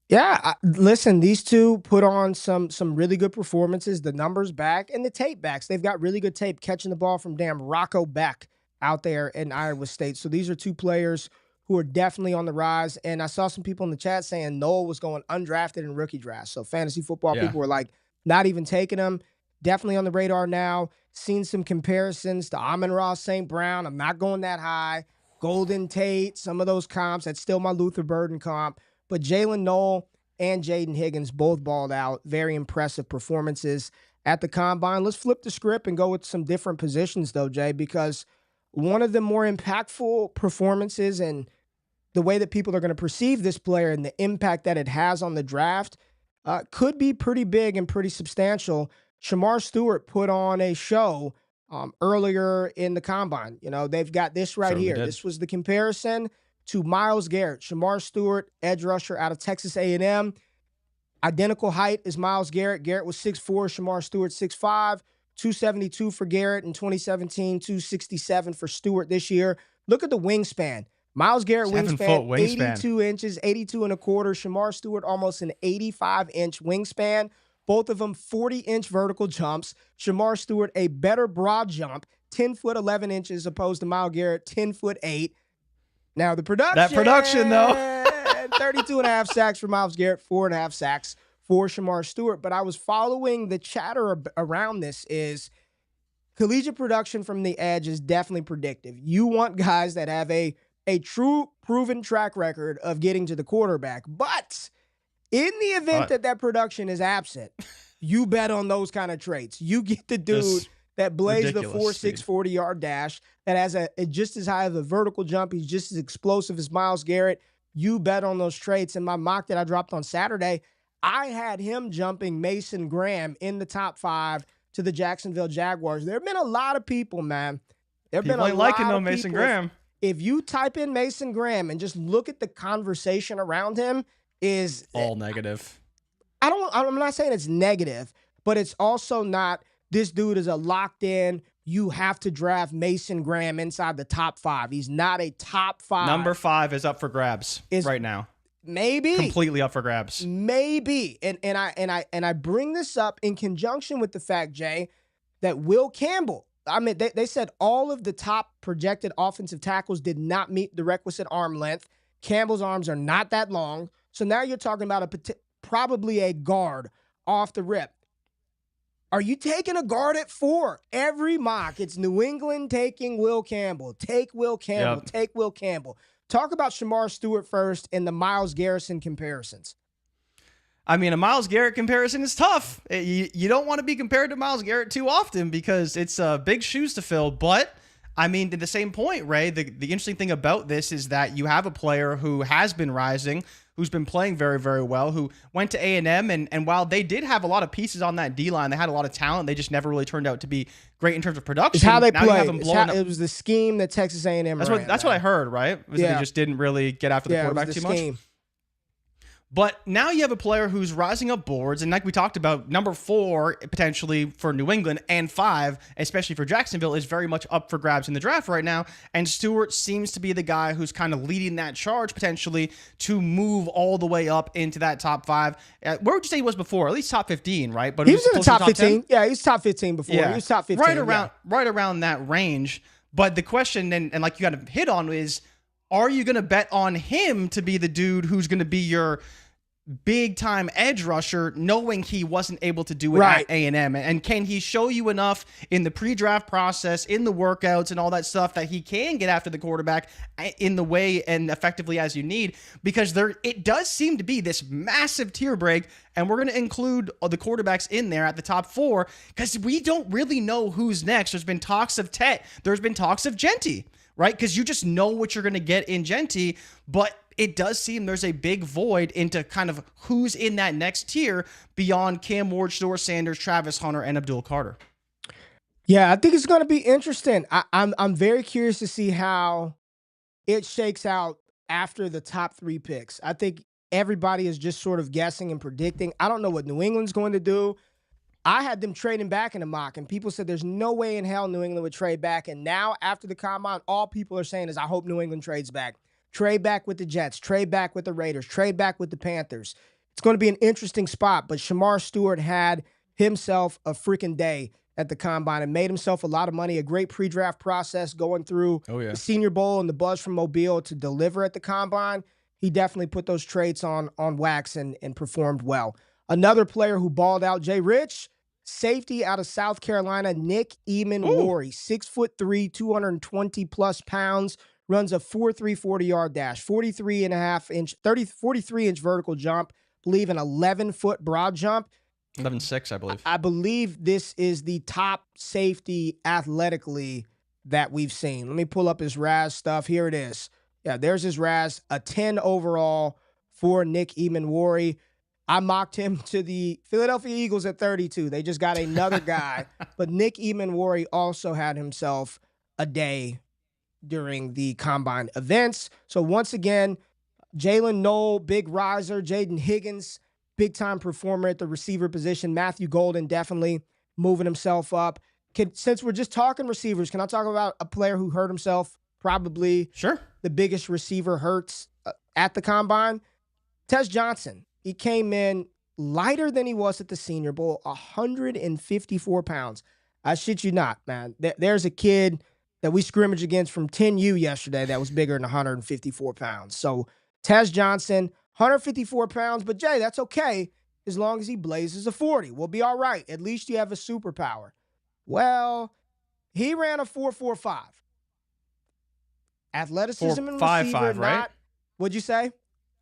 S1: Yeah, listen, these two put on some really good performances. The numbers back and the tape backs. They've got really good tape catching the ball from damn Rocco Beck out there in Iowa State. So these are two players who are definitely on the rise. And I saw some people in the chat saying Noel was going undrafted in rookie draft. So fantasy football people were like, not even taking him. Definitely on the radar now. Seen some comparisons to Amon-Ra St. Brown. I'm not going that high. Golden Tate, some of those comps. That's still my Luther Burden comp. But Jaylin Noel and Jayden Higgins both balled out. Very impressive performances at the combine. Let's flip the script and go with some different positions, though, Jay, because one of the more impactful performances and the way that people are going to perceive this player and the impact that it has on the draft could be pretty big and pretty substantial. Shemar Stewart put on a show earlier in the combine. They've got this right here. This was the comparison to Myles Garrett. Shemar Stewart, edge rusher out of Texas A&M. Identical height as Myles Garrett. Garrett was 6'4", Shemar Stewart 6'5", 272 for Garrett in 2017, 267 for Stewart this year. Look at the wingspan. Myles Garrett wingspan, 82 inches, 82 and a quarter. Shemar Stewart almost an 85-inch wingspan. Both of them 40-inch vertical jumps. Shemar Stewart a better broad jump, 10 foot 11 inches opposed to Myles Garrett, 10 foot 8. Now the production.
S2: That production though.
S1: 32 and a half sacks for Myles Garrett, 4.5 sacks for Shemar Stewart. But I was following the chatter around this is collegiate production from the edge is definitely predictive. You want guys that have a true proven track record of getting to the quarterback. But in the event that production is absent, you bet on those kind of traits. You get the dude that blazed the 4.6 40-yard dash, that has just as high of a vertical jump. He's just as explosive as Myles Garrett. You bet on those traits. In my mock that I dropped on Saturday, I had him jumping Mason Graham in the top 5 to the Jacksonville Jaguars. There have been a lot of people, man. There have been a lot of people
S2: Mason Graham.
S1: if you type in Mason Graham and just look at the conversation around him, is
S2: all negative.
S1: I'm not saying it's negative, but it's also not, this dude is a locked in, you have to draft Mason Graham inside the top 5. He's not a top 5.
S2: Number 5 is up for grabs right now.
S1: Maybe.
S2: Completely up for grabs.
S1: Maybe. And I bring this up in conjunction with the fact, Jay, that Will Campbell, I mean, they said all of the top projected offensive tackles did not meet the requisite arm length. Campbell's arms are not that long. So now you're talking about probably a guard off the rip. Are you taking a guard at 4? Every mock, it's New England taking Will Campbell. Take Will Campbell. Yep. Take Will Campbell. Talk about Shemar Stewart first and the Myles Garrison comparisons.
S2: I mean, a Myles Garrett comparison is tough. You don't want to be compared to Myles Garrett too often because it's big shoes to fill. But, I mean, to the same point, Ray, the interesting thing about this is that you have a player who has been rising, who's been playing very, very well, who went to A&M, and while they did have a lot of pieces on that D-line, they had a lot of talent, they just never really turned out to be great in terms of production.
S1: It's how they played. It was the scheme that Texas A&M ran.
S2: That's what I heard, right? They just didn't really get after the quarterback too much. But now you have a player who's rising up boards, and like we talked about, number 4 potentially for New England and 5, especially for Jacksonville, is very much up for grabs in the draft right now. And Stewart seems to be the guy who's kind of leading that charge potentially to move all the way up into that top 5. Where would you say he was before? At least top 15, right? But
S1: he was in the top 15. 10? Yeah, he was top 15 before. Yeah. He was top 15.
S2: Right around that range. But the question, and like you got to hit on, is are you going to bet on him to be the dude who's going to be your big-time edge rusher, knowing he wasn't able to do it at A&M? And can he show you enough in the pre-draft process, in the workouts and all that stuff that he can get after the quarterback in the way and effectively as you need? Because it does seem to be this massive tier break, and we're going to include the quarterbacks in there at the top 4 because we don't really know who's next. There's been talks of Tet. There's been talks of Genty, right? Because you just know what you're going to get in Genty, but it does seem there's a big void into kind of who's in that next tier beyond Cam Ward, Shedeur Sanders, Travis Hunter, and Abdul Carter.
S1: Yeah, I think it's going to be interesting. I'm very curious to see how it shakes out after the top 3 picks. I think everybody is just sort of guessing and predicting. I don't know what New England's going to do. I had them trading back in the mock, and people said there's no way in hell New England would trade back. And now, after the combine, all people are saying is, I hope New England trades back. Trade back with the Jets, trade back with the Raiders, trade back with the Panthers. It's going to be an interesting spot, but Shemar Stewart had himself a freaking day at the combine and made himself a lot of money, a great pre-draft process going through the Senior Bowl and the buzz from Mobile to deliver at the combine. He definitely put those traits on wax and performed well. Another player who balled out, Jay Rich, safety out of South Carolina, Nick Eamon-Warry, 6'3", 220-plus pounds, runs a 4.3 40-yard dash, 43-inch vertical jump, believe an 11-foot broad jump.
S2: 11.6, I believe.
S1: I believe this is the top safety athletically that we've seen. Let me pull up his RAS stuff. Here it is. Yeah, there's his RAS, a 10 overall for Nick Eamon-Warry. I mocked him to the Philadelphia Eagles at 32. They just got another guy. But Nick Eamon-Warry also had himself a day during the combine events. So once again, Jaylin, Noel, big riser. Jayden Higgins, big-time performer at the receiver position. Matthew Golden definitely moving himself up. Since we're just talking receivers, can I talk about a player who hurt himself? Probably the biggest receiver hurts at the combine. Tez Johnson. He came in lighter than he was at the Senior Bowl, 154 pounds. I shit you not, man. There's a kid that we scrimmaged against from 10U yesterday that was bigger than 154 pounds. So Tez Johnson, 154 pounds, but Jay, that's okay as long as he blazes a 40. We'll be all right. At least you have a superpower. Well, he ran a 4.45. Athleticism and receiver,
S2: right?
S1: What'd you say?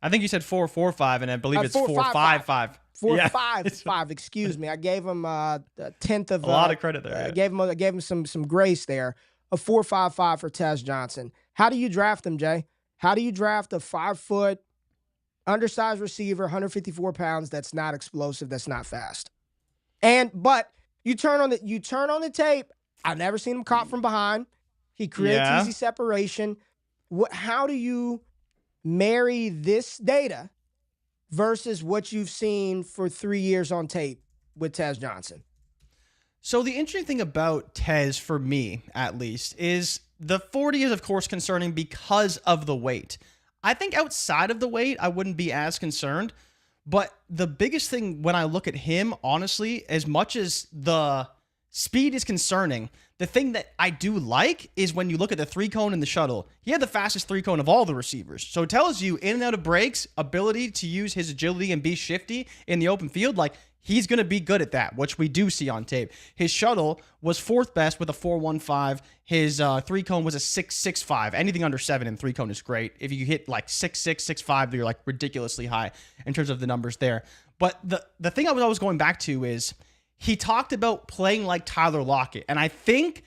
S2: I think you said 4.45, and I believe it's 4.55.
S1: 4.55. Excuse me. I gave him a tenth of
S2: a lot of credit there.
S1: I gave him some grace there. A 4.55 for Tez Johnson. How do you draft him, Jay? How do you draft a 5-foot, undersized receiver, 154 pounds? That's not explosive. That's not fast. But you turn on the tape. I've never seen him caught from behind. He creates easy separation. How do you marry this data versus what you've seen for 3 years on tape with Tez Johnson?
S2: So the interesting thing about Tez, for me at least, is the 40 is of course concerning because of the weight. I think outside of the weight, I wouldn't be as concerned. But the biggest thing when I look at him, honestly, as much as the speed is concerning, the thing that I do like is when you look at the three cone and the shuttle, he had the fastest three cone of all the receivers. So it tells you in and out of breaks, ability to use his agility and be shifty in the open field. Like, he's going to be good at that, which we do see on tape. His shuttle was fourth best with a 4.15. His three cone was a 6.65. Anything under 7 in three cone is great. If you hit like 6.6, 6.5, you're like ridiculously high in terms of the numbers there. But the thing I was always going back to is he talked about playing like Tyler Lockett. And I think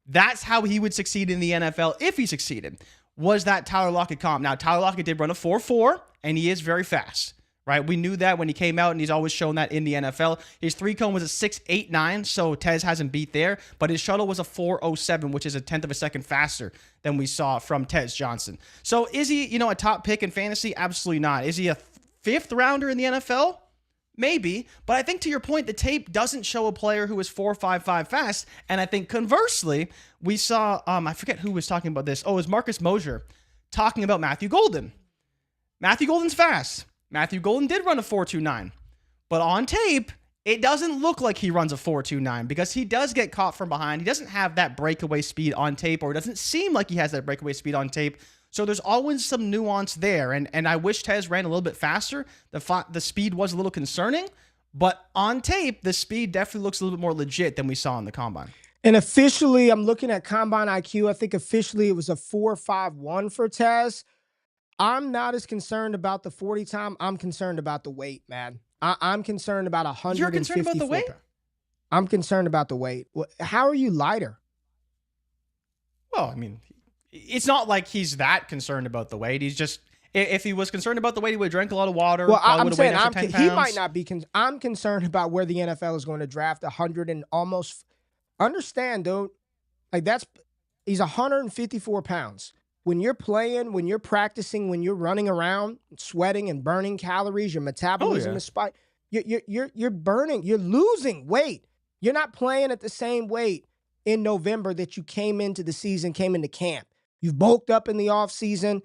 S2: that's how he would succeed in the NFL if he succeeded, was that Tyler Lockett comp. Now, Tyler Lockett did run a 4.4, and he is very fast. Right, we knew that when he came out, and he's always shown that in the NFL. His three cone was a 6.89, so Tez hasn't beat there. But his shuttle was a 4.07, which is a tenth of a second faster than we saw from Tez Johnson. So is he, a top pick in fantasy? Absolutely not. Is he a fifth rounder in the NFL? Maybe. But I think to your point, the tape doesn't show a player who is 4.55 fast. And I think conversely, we saw, I forget who was talking about this. Oh, it was Marcus Mosher talking about Matthew Golden. Matthew Golden's fast. Matthew Golden did run a 4.29, but on tape, it doesn't look like he runs a 4.29 because he does get caught from behind. He doesn't have that breakaway speed on tape, or it doesn't seem like he has that breakaway speed on tape. So there's always some nuance there, and I wish Tez ran a little bit faster. The speed was a little concerning, but on tape, the speed definitely looks a little bit more legit than we saw in the combine.
S1: And officially, I'm looking at Combine IQ. I think officially it was a 4.51 for Tez. I'm not as concerned about the 40 time. I'm concerned about the weight, man. I'm concerned about 154.
S2: You're concerned about the weight?
S1: I'm concerned about the weight. How are you lighter?
S2: Well, I mean, it's not like he's that concerned about the weight. He's just, if he was concerned about the weight, he would have drank a lot of water.
S1: Well, I'm saying he might not be. I'm concerned about where the NFL is going to draft 100 and almost. Understand, dude. Like he's 154 pounds. When you're playing, when you're practicing, when you're running around, sweating and burning calories, your metabolism is spiked. You're burning, you're losing weight. You're not playing at the same weight in November that you came into camp. You've bulked up in the offseason.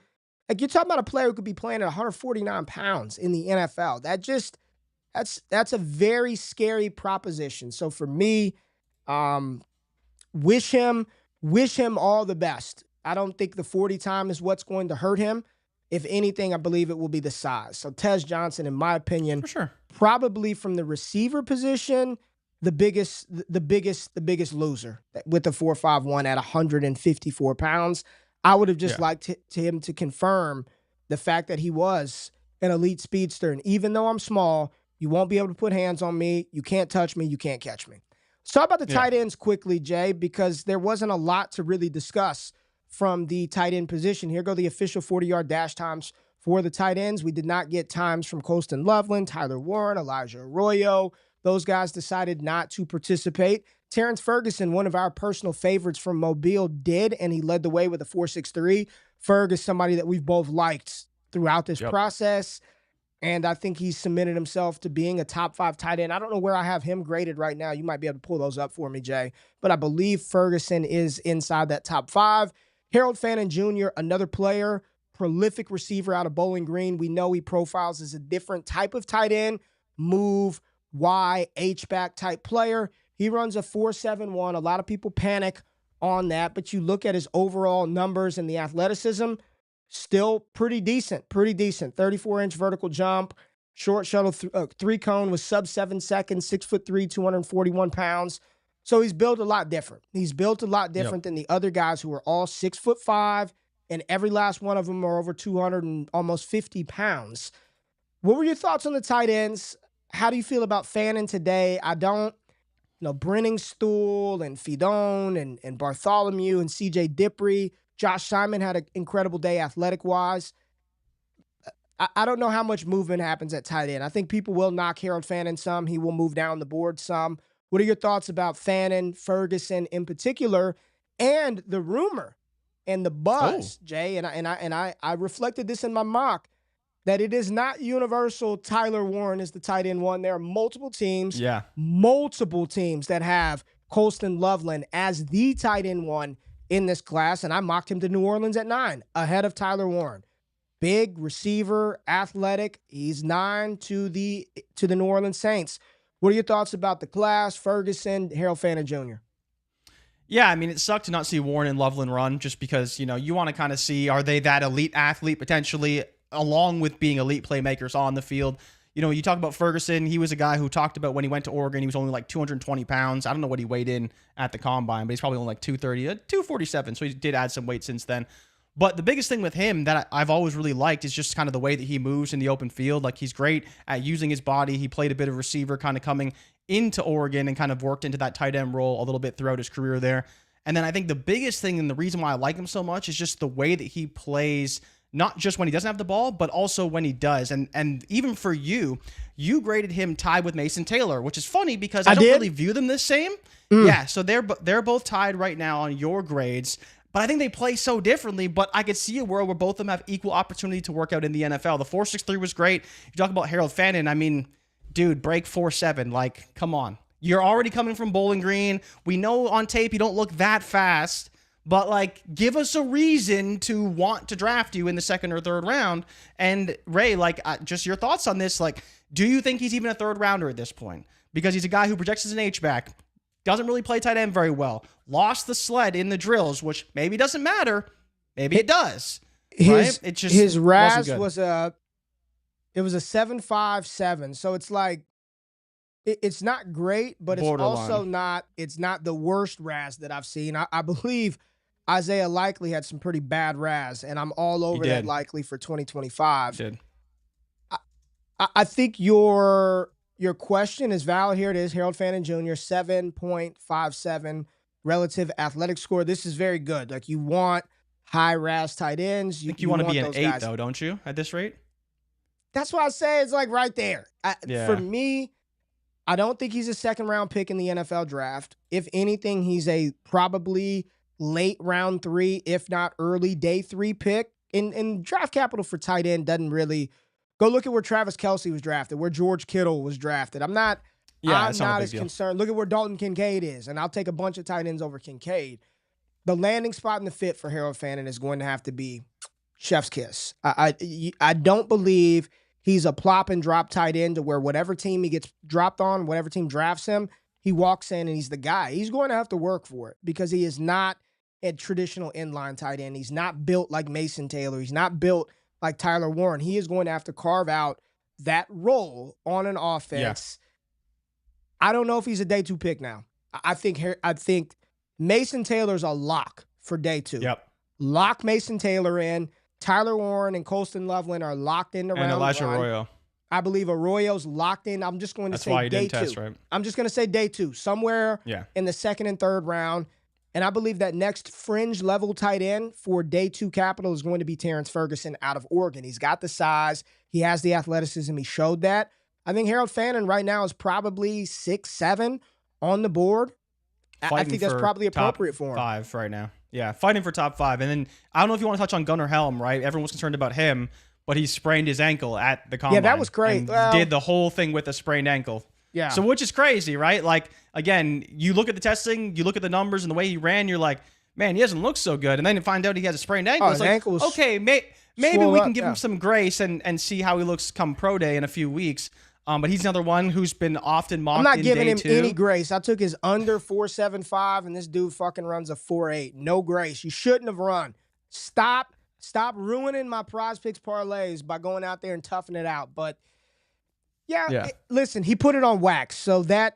S1: Like, you're talking about a player who could be playing at 149 pounds in the NFL. That's a very scary proposition. So for me, wish him all the best. I don't think the 40 time is what's going to hurt him. If anything, I believe it will be the size. So Tez Johnson, in my opinion,
S2: for sure,
S1: probably from the receiver position, the biggest loser with the 4.51 at 154 pounds. I would have just liked him to confirm the fact that he was an elite speedster. And even though I'm small, you won't be able to put hands on me. You can't touch me. You can't catch me. Let's talk about the tight ends quickly, Jay, because there wasn't a lot to really discuss from the tight end position. Here go the official 40-yard dash times for the tight ends. We did not get times from Colston Loveland, Tyler Warren, Elijah Arroyo. Those guys decided not to participate. Terrence Ferguson, one of our personal favorites from Mobile, did, and he led the way with a 4.63. Ferg is somebody that we've both liked throughout this process, and I think he's submitted himself to being a top 5 tight end. I don't know where I have him graded right now. You might be able to pull those up for me, Jay, but I believe Ferguson is inside that top 5. Harold Fannin Jr., another player, prolific receiver out of Bowling Green. We know he profiles as a different type of tight end, move, Y, H-back type player. He runs a 4.71. A lot of people panic on that, but you look at his overall numbers and the athleticism, still pretty decent. 34-inch vertical jump, short shuttle, three cone was sub 7 seconds, 6'3", 241 pounds. So he's built a lot different. He's built a lot different than the other guys who are all 6'5", and every last one of them are over 200 and almost 50 pounds. What were your thoughts on the tight ends? How do you feel about Fannin today? Brenningstool and Fidone and Bartholomew and CJ Dippre. Josh Simon had an incredible day athletic-wise. I don't know how much movement happens at tight end. I think people will knock Harold Fannin some. He will move down the board some. What are your thoughts about Fannin, Ferguson in particular, and the rumor And the buzz, Jay, I reflected this in my mock, that it is not universal Tyler Warren is the tight end one. There are multiple teams that have Colston Loveland as the tight end one in this class, and I mocked him to New Orleans at 9, ahead of Tyler Warren. Big receiver, athletic. He's 9 to the New Orleans Saints. What are your thoughts about the class, Ferguson, Harold Fannin Jr.?
S2: Yeah, I mean, it sucked to not see Warren and Loveland run just because, you want to kind of see, are they that elite athlete potentially, along with being elite playmakers on the field? You talk about Ferguson. He was a guy who talked about when he went to Oregon, he was only like 220 pounds. I don't know what he weighed in at the combine, but he's probably only like 230, 247. So he did add some weight since then. But the biggest thing with him that I've always really liked is just kind of the way that he moves in the open field. Like, he's great at using his body. He played a bit of receiver kind of coming into Oregon and kind of worked into that tight end role a little bit throughout his career there. And then I think the biggest thing and the reason why I like him so much is just the way that he plays, not just when he doesn't have the ball, but also when he does. And even for you graded him tied with Mason Taylor, which is funny because I don't really view them the same. Yeah, so they're both tied right now on your grades. But I think they play so differently, but I could see a world where both of them have equal opportunity to work out in the NFL. The 4.63 was great. You talk about Harold Fannin. I mean, dude, break 4.7. Like, come on. You're already coming from Bowling Green. We know on tape you don't look that fast, but, like, give us a reason to want to draft you in the second or third round. And, Ray, like, just your thoughts on this. Like, do you think he's even a third rounder at this point? Because he's a guy who projects as an H-back. Doesn't really play tight end very well. Lost the sled in the drills, which maybe doesn't matter. Maybe it does.
S1: His RAS was a 7.57. So it's like, it's not great, but it's also not, it's not the worst RAS that I've seen. I believe Isaiah Likely had some pretty bad RAS, and I'm all over that Likely for 2025.
S2: He did.
S1: I think your question is valid here. It is Harold Fannin Jr., 7.57 relative athletic score. This is very good. Like, you want high RAS tight ends.
S2: I think you want to be an 8, though, don't you, at this rate?
S1: That's why I say it's like right there. For me, I don't think he's a second-round pick in the NFL draft. If anything, he's a probably late round 3, if not early day 3 pick. In draft capital for tight end doesn't really – go look at where Travis Kelce was drafted, where George Kittle was drafted. I'm not as concerned. Look at where Dalton Kincaid is, and I'll take a bunch of tight ends over Kincaid. The landing spot and the fit for Harold Fannin is going to have to be chef's kiss. I don't believe he's a plop and drop tight end to where whatever team he gets dropped on, whatever team drafts him, he walks in and he's the guy. He's going to have to work for it because he is not a traditional inline tight end. He's not built like Mason Taylor. He's not built like Tyler Warren. He is going to have to carve out that role on an offense. Yeah. I don't know if he's a day 2 pick now. I think Mason Taylor's a lock for day 2.
S2: Yep.
S1: Lock Mason Taylor in. Tyler Warren and Colston Loveland are locked in the round. And
S2: Elijah Arroyo.
S1: I believe Arroyo's locked in. I'm just going to say day 2. Test, right? I'm just going to say day 2, somewhere in the second and third round. And I believe that next fringe level tight end for day 2 capital is going to be Terrence Ferguson out of Oregon. He's got the size. He has the athleticism. He showed that. I think Harold Fannin right now is probably 6, 7 on the board. I think that's probably appropriate for him.
S2: 5 right now. Yeah, fighting for top 5. And then I don't know if you want to touch on Gunnar Helm, right? Everyone was concerned about him, but he sprained his ankle at the combine.
S1: Yeah, that was great.
S2: Did the whole thing with a sprained ankle.
S1: Yeah.
S2: So which is crazy, right? Like, again, you look at the testing, you look at the numbers and the way he ran, you're like, man, he doesn't look so good. And then you find out he has a sprained ankle. It's like, ankle was okay, maybe we can give him some grace and see how he looks come pro day in a few weeks. But he's another one who's been often mocked.
S1: I'm not giving him any grace. I took his under 4.75, and this dude fucking runs a 4.8. No grace. You shouldn't have run. Stop ruining my prize picks parlays by going out there and toughing it out. But listen, he put it on wax. So a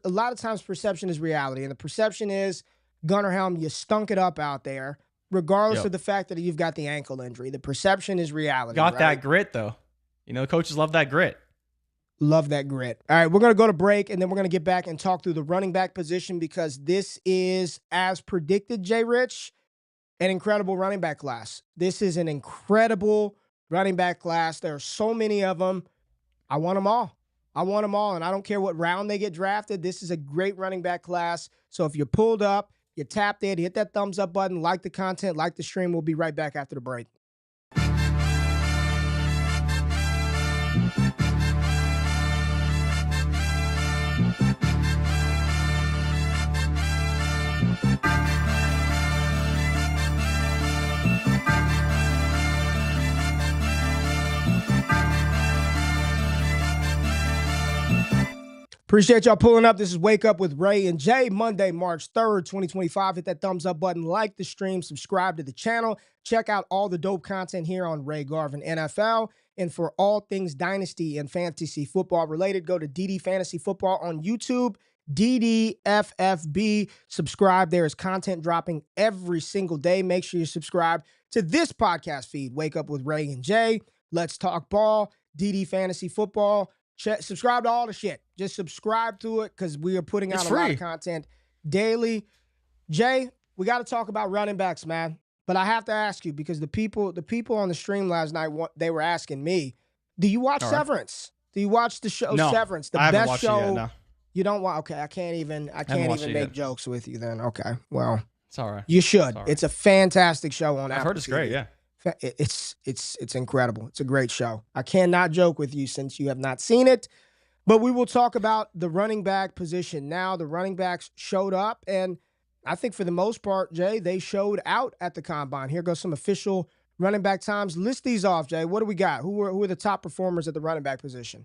S1: lot of times perception is reality, and the perception is Gunnar Helm, you stunk it up out there, regardless of the fact that you've got the ankle injury. The perception is reality.
S2: Got that grit though. Coaches love that grit.
S1: Love that grit. All right, we're going to go to break, and then we're going to get back and talk through the running back position because this is, as predicted, Jay Rich, an incredible running back class. This is an incredible running back class. There are so many of them. I want them all. And I don't care what round they get drafted. This is a great running back class. So if you're pulled up, you're tapped in, hit that thumbs up button, like the content, like the stream. We'll be right back after the break. Appreciate y'all pulling up. This is Wake Up with Ray and Jay, Monday, March 3rd, 2025. Hit that thumbs up button, like the stream, subscribe to the channel. Check out all the dope content here on Ray Garvin NFL. And for all things Dynasty and Fantasy Football related, go to DD Fantasy Football on YouTube, DDFFB. Subscribe. There is content dropping every single day. Make sure you subscribe to this podcast feed, Wake Up with Ray and Jay. Let's talk ball, DD Fantasy Football. Subscribe to all the shit. Just subscribe to it because we are putting out a lot of content daily. Jay, we got to talk about running backs, man. But I have to ask you because the people on the stream last night, they were asking me, do you watch Severance? Do you watch the show Severance? The best show. Yet, no. You don't want? Okay, I can't even make jokes with you then. Okay, well,
S2: it's all right.
S1: You should. It's a fantastic show on Apple.
S2: I've heard it's
S1: TV.
S2: Great. Yeah.
S1: It's incredible. It's a great show. I cannot joke with you since you have not seen it, but we will talk about the running back position now. The running backs showed up, and I think for the most part, Jay, they showed out at the combine. Here goes some official running back times. List these off, Jay. What do we got? Who are the top performers at the running back position?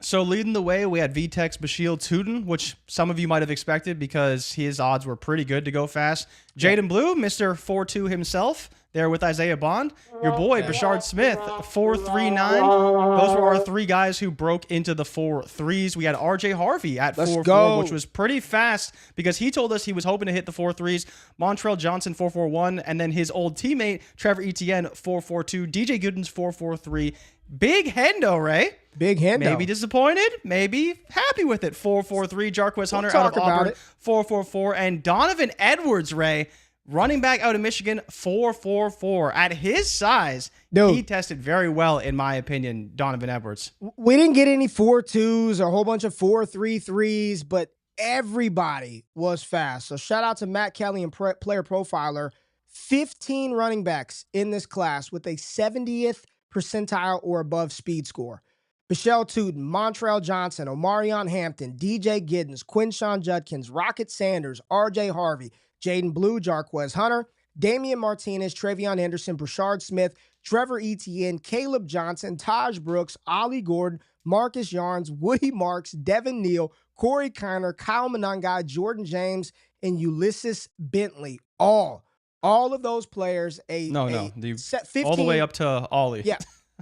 S2: So leading the way, we had Vitex Bashiel Tootin, which some of you might have expected because his odds were pretty good to go fast. Jayden Blue, Mr. 4-2 himself, there with Isaiah Bond. Your boy, Brashard Smith, 4.39. Those were our three guys who broke into the 4.3s. We had RJ Harvey at 4.4, which was pretty fast because he told us he was hoping to hit the 4.3s. Montrell Johnson, 4.41. And then his old teammate, Trevor Etienne, 4.42. DJ Goodens, 4.43. Big Hendo, Ray.
S1: Big Hendo.
S2: Maybe disappointed, maybe happy with it. 4.43. Jarquez Hunter out of Auburn, 4.44. And Donovan Edwards, Ray, running back out of Michigan, 4.44. At his size, dude, he tested very well, in my opinion, Donovan Edwards.
S1: We didn't get any 4.2s or a whole bunch of 4.33s, but everybody was fast. So shout out to Matt Kelly and Player Profiler. 15 running backs in this class with a 70th percentile or above speed score. Bashiel Tootin, Montrell Johnson, Omarion Hampton, DJ Giddens, Quinshawn Judkins, Rocket Sanders, RJ Harvey, Jayden Blue, Jarquez Hunter, Damian Martinez, Travion Henderson, Brashard Smith, Trevor Etienne, Caleb Johnson, Taj Brooks, Ollie Gordon, Marcus Yarns, Woody Marks, Devin Neal, Corey Kiner, Kyle Monangai, Jordan James, and Ulysses Bentley. All of those players, 15,
S2: all the way up to Ollie.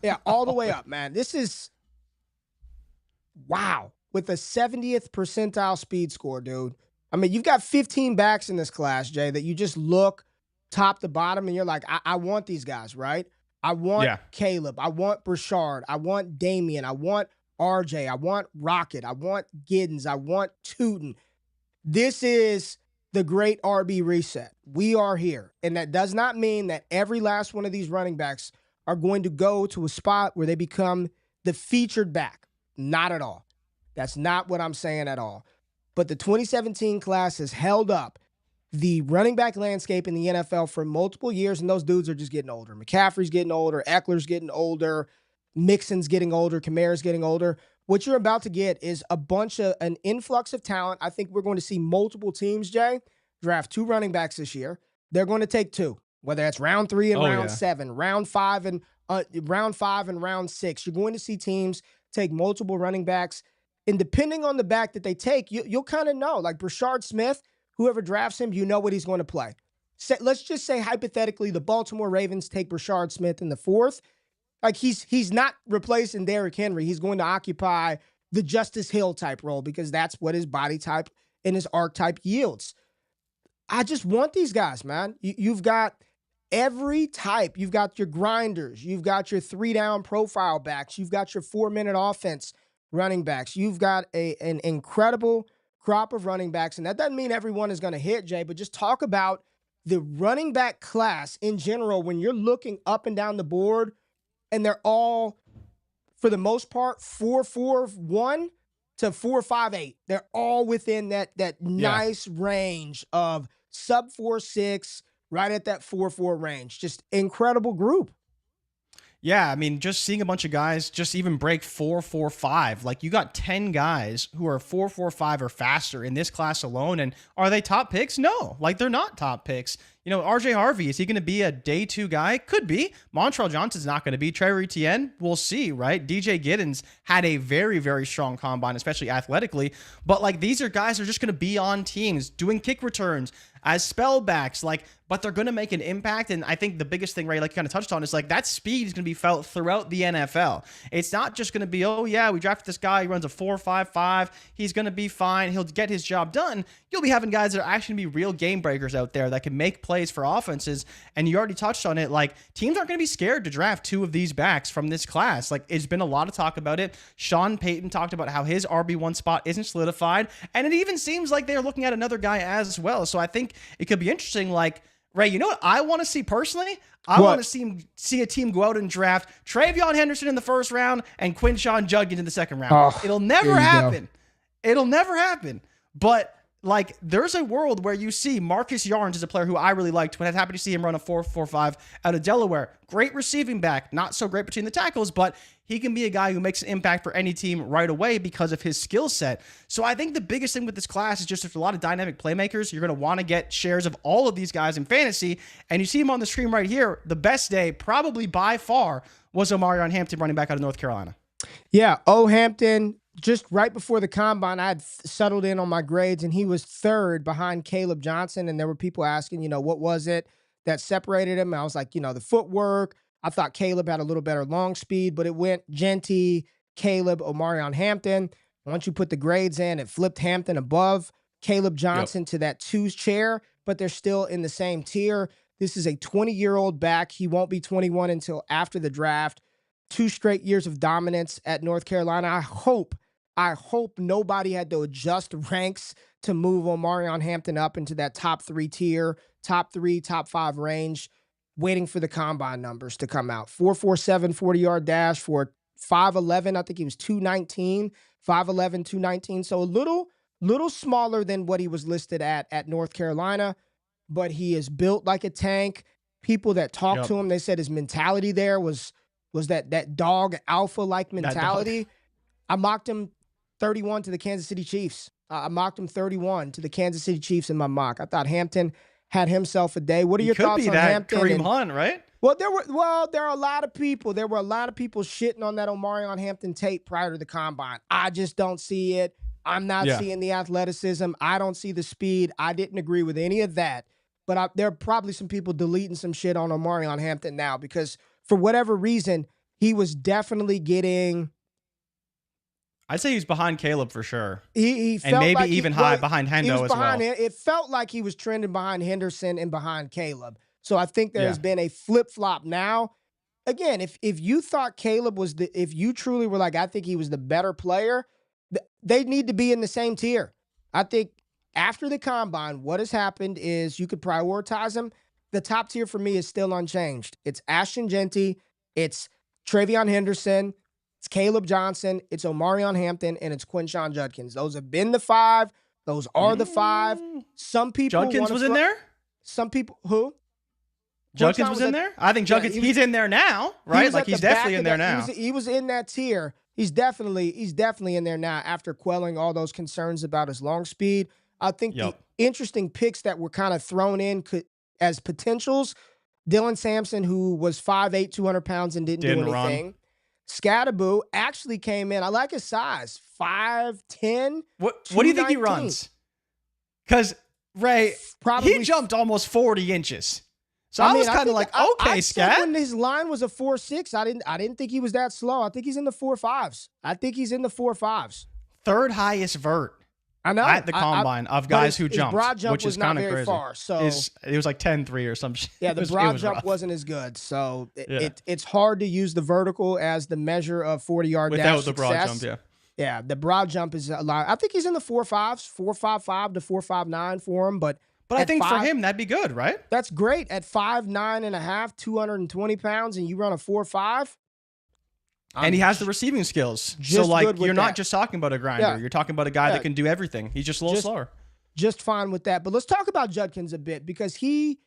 S1: Yeah, all the way up, man. This is, wow, with a 70th percentile speed score, dude. I mean, you've got 15 backs in this class, Jay, that you just look top to bottom and you're like, I want these guys, right? I want Caleb. I want Brashard. I want Damian. I want RJ. I want Rocket. I want Giddens. I want Tootin. This is the great RB reset. We are here. And that does not mean that every last one of these running backs are going to go to a spot where they become the featured back. Not at all. That's not what I'm saying at all. But the 2017 class has held up the running back landscape in the NFL for multiple years, and those dudes are just getting older. McCaffrey's getting older. Eckler's getting older. Mixon's getting older. Kamara's getting older. What you're about to get is an influx of talent. I think we're going to see multiple teams, Jay, draft 2 running backs this year. They're going to take 2, whether that's round 3 and round 7, round 5 and round 6. You're going to see teams take multiple running backs. And depending on the back that they take, you'll kind of know. Like Brashard Smith, whoever drafts him, you know what he's going to play. Let's just say, hypothetically, the Baltimore Ravens take Brashard Smith in the 4th. Like, he's not replacing Derrick Henry. He's going to occupy the Justice Hill type role because that's what his body type and his archetype yields. I just want these guys, man. You've got every type. You've got your grinders. You've got your 3-down profile backs. You've got your 4-minute offense running backs. You've got an incredible crop of running backs. And that doesn't mean everyone is going to hit, Jay, but just talk about the running back class in general when you're looking up and down the board. And they're all, for the most part, 4.41 to 4.58. They're all within that nice range of sub 4.6, right at that 4.4 range. Just incredible group.
S2: Yeah, I mean, just seeing a bunch of guys just even break 4.45. Like, you got 10 guys who are 4.45 or faster in this class alone. And are they top picks? No, like, they're not top picks. You know, RJ Harvey, is he going to be a day 2 guy? Could be. Montrell Johnson's not going to be. Trevor Etienne, we'll see, right? DJ Giddens had a very, very strong combine, especially athletically. But, like, these are guys who are just going to be on teams doing kick returns as spellbacks, like, but they're going to make an impact. And I think the biggest thing, Ray, like you kind of touched on, is like that speed is going to be felt throughout the NFL. It's not just going to be, oh yeah, we drafted this guy, he runs a 4.55, he's going to be fine, he'll get his job done. You'll be having guys that are actually going to be real game breakers out there that can make plays for offenses. And you already touched on it, like, teams aren't going to be scared to draft 2 of these backs from this class. Like, it's been a lot of talk about it. Sean Payton talked about how his RB1 spot isn't solidified, and it even seems like they're looking at another guy as well. So I think it could be interesting. Like, Ray, you know what I want to see personally? I want to see a team go out and draft Travion Henderson in the first round and Quinshawn Judkins in the second round.
S1: Oh,
S2: it'll never happen. It'll never happen. But, like, there's a world where you see Marcus Yarns is a player who I really liked when I was happy to see him run a 4.45 out of Delaware. Great receiving back, not so great between the tackles, but he can be a guy who makes an impact for any team right away because of his skill set. So I think the biggest thing with this class is just there's a lot of dynamic playmakers. You're going to want to get shares of all of these guys in fantasy, and you see him on the screen right here. The best day, probably by far, was Omarion Hampton, running back out of North Carolina.
S1: Yeah, Hampton. Just right before the combine, I had settled in on my grades, and he was 3rd behind Caleb Johnson. And there were people asking, what was it that separated him? And I was like, the footwork. I thought Caleb had a little better long speed, but it went Genty, Caleb, Omarion Hampton. Once you put the grades in, it flipped Hampton above Caleb Johnson to that 2 chair, but they're still in the same tier. This is a 20-year-old back. He won't be 21 until after the draft. 2 straight years of dominance at North Carolina. I hope nobody had to adjust ranks to move Omarion Hampton up into that top 3 tier, top 3, top 5 range, waiting for the combine numbers to come out. 4.47 40-yard dash for 5'11". I think he was 219, 5'11", 219. So a little smaller than what he was listed at North Carolina, but he is built like a tank. People that talked to him, they said his mentality there was that dog alpha-like mentality. I mocked him 31 to the Kansas City Chiefs. I mocked him 31 to the Kansas City Chiefs in my mock. I thought Hampton had himself a day. What are your thoughts on Hampton?
S2: Kareem Hunt, right?
S1: Well, there are a lot of people. There were a lot of people shitting on that Omarion Hampton tape prior to the combine. I just don't see it. I'm not seeing the athleticism. I don't see the speed. I didn't agree with any of that. But there are probably some people deleting some shit on Omarion Hampton now because for whatever reason, he was definitely getting...
S2: I'd say he's behind Caleb for sure.
S1: He felt
S2: and maybe
S1: like
S2: even behind Hendo as well.
S1: It felt like he was trending behind Henderson and behind Caleb. So I think there has been a flip-flop now. Again, if you thought Caleb was if you truly were like, I think he was the better player, they need to be in the same tier. I think after the combine, what has happened is you could prioritize them. The top tier for me is still unchanged. It's Ashton Genty, it's Travion Henderson, it's Caleb Johnson, it's Omarion Hampton, and it's Quinshawn Judkins. Those have been the 5. Those are the 5. Some people
S2: Judkins was in there?
S1: Some people who?
S2: Judkins was in there? I think Judkins, he's in there now, right? Like he's definitely in there now.
S1: He was in that tier. He's definitely in there now after quelling all those concerns about his long speed. I think the interesting picks that were kind of thrown in as potentials, Dylan Sampson, who was 5'8", 200 pounds and didn't do anything. Run. Scattaboo actually came in. I like his size, 5'10".
S2: What do you think he runs? Because, Ray, he jumped almost 40 inches. So I was kind of like, okay, Scat.
S1: When his line was a 4.6, I didn't think he was that slow. I think he's in the 4.5s.
S2: Third highest vert.
S1: I know.
S2: At the combine of guys who jumped,
S1: broad jump
S2: which is kind of crazy.
S1: Far, so
S2: it was like 10-3 or some shit.
S1: Yeah, the broad jump wasn't as good. So it's hard to use the vertical as the measure of 40-yard dash
S2: without the broad jump,
S1: Yeah, the broad jump is a lot. I think he's in the 4.5s, 4.55 to 4.59 for him, but
S2: I think for him, that'd be good, right?
S1: That's great. At 5'9.5", 220 pounds, and you run a 4.5.
S2: And he has the receiving skills. So, like, you're not just talking about a grinder. Yeah. You're talking about a guy that can do everything. He's just a little slower.
S1: just fine with that. But let's talk about Judkins a bit because he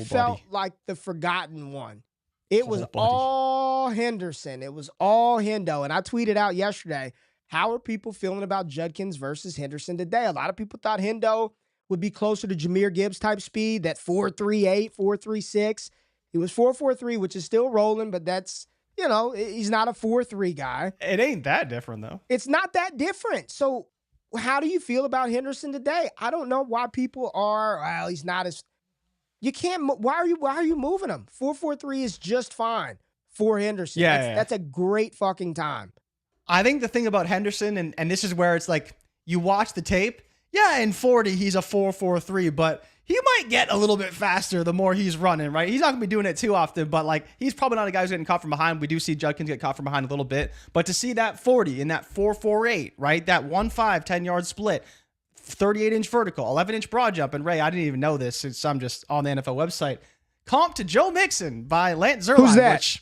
S1: felt like the forgotten one. It was all Henderson. It was all Hendo. And I tweeted out yesterday, how are people feeling about Judkins versus Henderson today? A lot of people thought Hendo would be closer to Jahmyr Gibbs type speed, that 4.38, 4.36. He was 4.43, which is still rolling, but that's, he's not a 4.3 guy.
S2: It ain't that different, though.
S1: It's not that different. So how do you feel about Henderson today? I don't know why people are, well, he's not as, you can't, why are you moving him? 4.43 is just fine for Henderson. That's a great fucking time.
S2: I think the thing about Henderson, and this is where it's like, you watch the tape, in 40, he's a 4.43, but he might get a little bit faster the more he's running, right? He's not going to be doing it too often, but like he's probably not a guy who's getting caught from behind. We do see Judkins get caught from behind a little bit, but to see that 40 and that 4.48, right? That 1.5, 10-yard split, 38-inch vertical, 11-inch broad jump, and Ray, I didn't even know this since I'm just on the NFL website. Comp to Joe Mixon by Lance Zierlein.
S1: Who's that?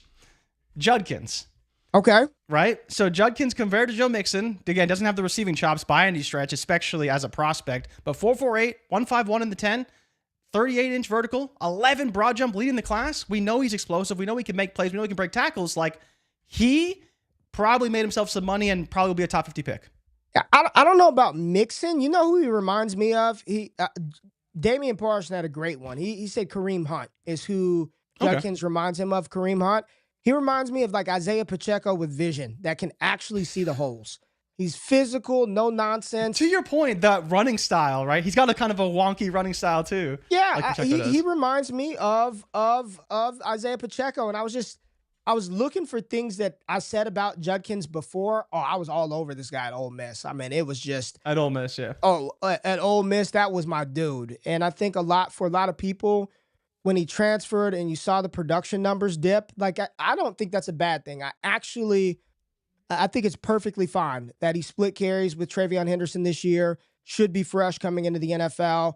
S2: Judkins.
S1: Okay.
S2: Right? So Judkins compared to Joe Mixon, again, doesn't have the receiving chops by any stretch, especially as a prospect, but 4.48, 151 in the 10, 38-inch vertical, 11 broad jump leading the class. We know he's explosive. We know he can make plays. We know he can break tackles. Like, he probably made himself some money and probably will be a top 50 pick.
S1: Yeah, I don't know about Mixon. You know who he reminds me of? Damian Parson had a great one. He said Kareem Hunt is who Judkins reminds him of. Kareem Hunt. He reminds me of like Isaiah Pacheco with vision that can actually see the holes. He's physical, no nonsense.
S2: To your point, that running style, right? He's got a kind of a wonky running style too.
S1: Yeah, like he reminds me of Isaiah Pacheco, and I was looking for things that I said about Judkins before. Oh, I was all over this guy at Ole Miss. I mean, it was just
S2: at Ole Miss, yeah.
S1: Oh, at Ole Miss, that was my dude, and I think for a lot of people, when he transferred and you saw the production numbers dip, like I don't think that's a bad thing. I think it's perfectly fine that he split carries with Travion Henderson this year. Should be fresh coming into the NFL.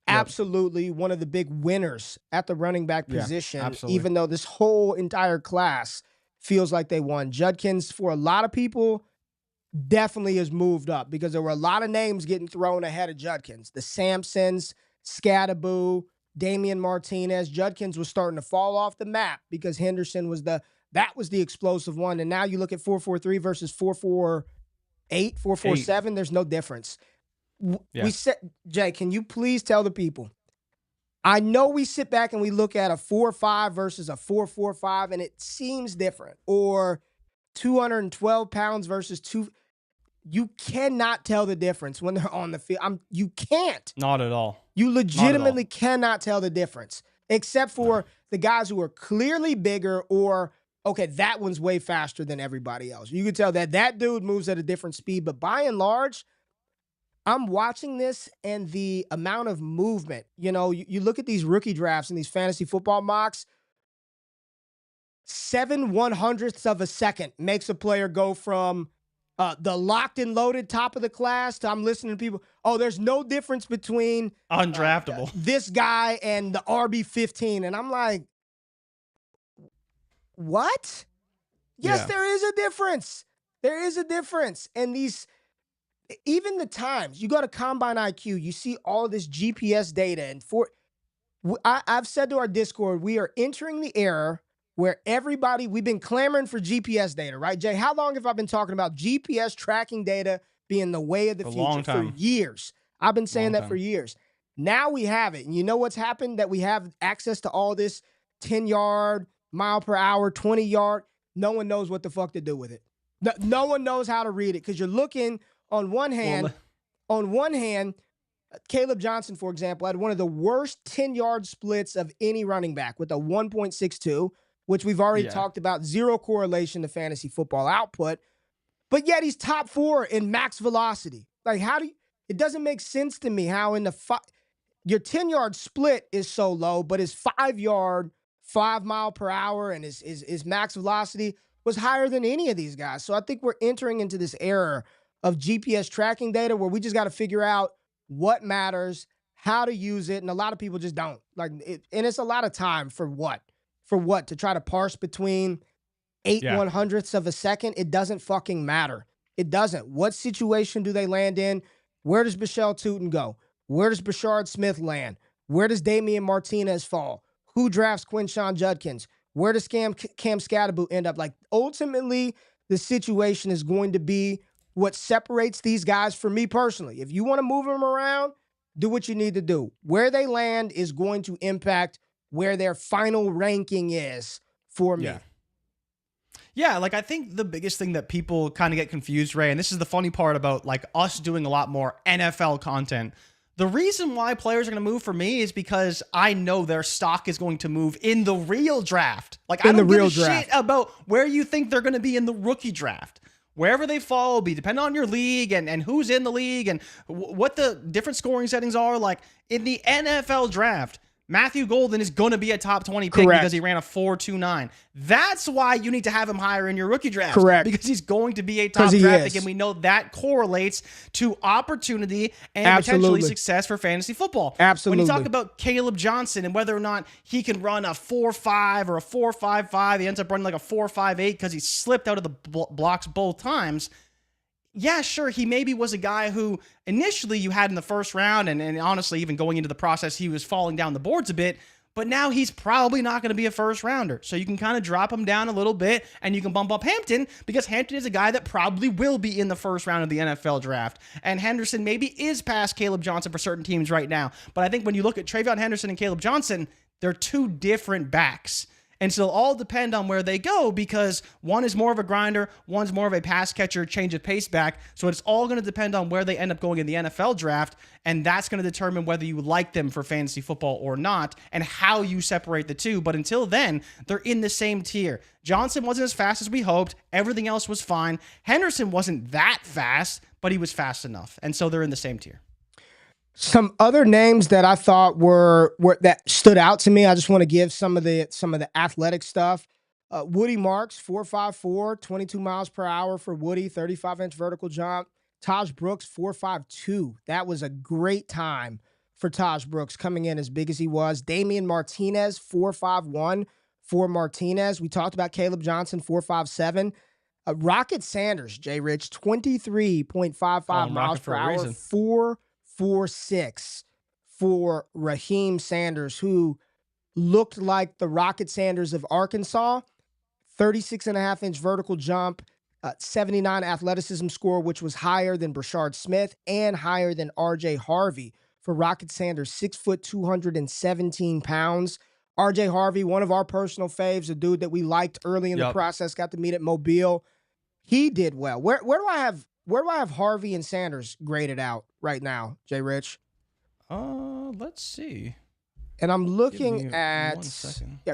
S1: Absolutely one of the big winners at the running back position, even though this whole entire class feels like they won. Judkins, for a lot of people, definitely has moved up because there were a lot of names getting thrown ahead of Judkins. The Sampsons, Scadaboo, Damian Martinez. Judkins was starting to fall off the map because Henderson was the explosive one. And now you look at 4.43 versus 4.48, 4.47. There's no difference. We said, Jay, can you please tell the people? I know we sit back and we look at a 4.5 versus a 4.45, and it seems different. Or 212 pounds versus 2. You cannot tell the difference when they're on the field. You can't.
S2: Not at all.
S1: You legitimately cannot tell the difference, except for the guys who are clearly bigger or, okay, that one's way faster than everybody else. You can tell that dude moves at a different speed, but by and large, I'm watching this and the amount of movement. You look at these rookie drafts and these fantasy football mocks, 7/100ths of a second makes a player go from the locked and loaded top of the class to I'm listening to people, there's no difference between
S2: undraftable
S1: this guy and the RB15. And I'm like, what? Yes, there is a difference. There is a difference. And even the times, you go to Combine IQ, you see all this GPS data. And I've said to our Discord, we are entering the era where we've been clamoring for GPS data, right, Jay? How long have I been talking about GPS tracking data being the way of the future? For years. I've been saying that for years. Now we have it. And you know what's happened? That we have access to all this 10-yard, mile per hour, 20-yard. No one knows what the fuck to do with it. No one knows how to read it because you're looking on one hand, Caleb Johnson, for example, had one of the worst 10-yard splits of any running back with a 1.62, which we've already talked about, zero correlation to fantasy football output, but yet he's top 4 in max velocity. Like, it doesn't make sense to me how your 10-yard split is so low, but his 5-yard, 5 mile per hour and his max velocity was higher than any of these guys. So I think we're entering into this era of GPS tracking data where we just got to figure out what matters, how to use it, and a lot of people just don't. And it's a lot of time for what? To try to parse between 8/100ths of a second? It doesn't fucking matter. It doesn't. What situation do they land in? Where does Bichelle Tootin go? Where does Brashard Smith land? Where does Damian Martinez fall? Who drafts Quinshawn Judkins? Where does Cam Scadaboo end up? Like, ultimately, the situation is going to be what separates these guys for me personally. If you want to move them around, do what you need to do. Where they land is going to impact where their final ranking is for me.
S2: Yeah, like I think the biggest thing that people kind of get confused, Ray, and this is the funny part about like us doing a lot more NFL content. The reason why players are going to move for me is because I know their stock is going to move in the real draft. Like, I don't give a shit about where you think they're going to be in the rookie draft. Wherever they fall will be depending on your league and who's in the league and what the different scoring settings are. Like, in the NFL draft, Matthew Golden is going to be a top 20 pick because he ran a 4.29. That's why you need to have him higher in your rookie draft. Because he's going to be a top draft pick, and we know that correlates to opportunity and potentially success for fantasy football. When you talk about Caleb Johnson and whether or not he can run a 4.5 or a 4.55, he ends up running like a 4.58 because he slipped out of the blocks both times. Yeah, sure, he maybe was a guy who initially you had in the first round, and honestly, even going into the process, he was falling down the boards a bit, but now he's probably not going to be a first rounder. So you can kind of drop him down a little bit, and you can bump up Hampton, because Hampton is a guy that probably will be in the first round of the NFL draft. And Henderson maybe is past Caleb Johnson for certain teams right now. But I think when you look at Travion Henderson and Caleb Johnson, they're two different backs. And so it'll all depend on where they go, because one is more of a grinder, one's more of a pass catcher, change of pace back. So it's all going to depend on where they end up going in the NFL draft, and that's going to determine whether you like them for fantasy football or not, and how you separate the two. But until then, they're in the same tier. Johnson wasn't as fast as we hoped. Everything else was fine. Henderson wasn't that fast, but he was fast enough. And so they're in the same tier.
S1: Some other names that I thought were that stood out to me. I just want to give some of the athletic stuff. Woody Marks, 4.54, 22 miles per hour for Woody, 35-inch vertical jump. Taj Brooks, 4.52. That was a great time for Taj Brooks, coming in as big as he was. Damian Martinez, 4.51 for Martinez. We talked about Caleb Johnson, 4.57. Rocket Sanders, Jay Rich, 23.55 miles per hour, 4.46 for Raheem Sanders, who looked like the Rocket Sanders of Arkansas. 36.5-inch vertical jump, 79 athleticism score, which was higher than Brashard Smith and higher than RJ Harvey. For Rocket Sanders, 6 foot, 217 pounds. RJ Harvey, one of our personal faves, a dude that we liked early in the process, got to meet at Mobile. He did well. Where do I have Harvey and Sanders graded out right now, Jay Rich?
S2: Let's see.
S1: And I'm looking at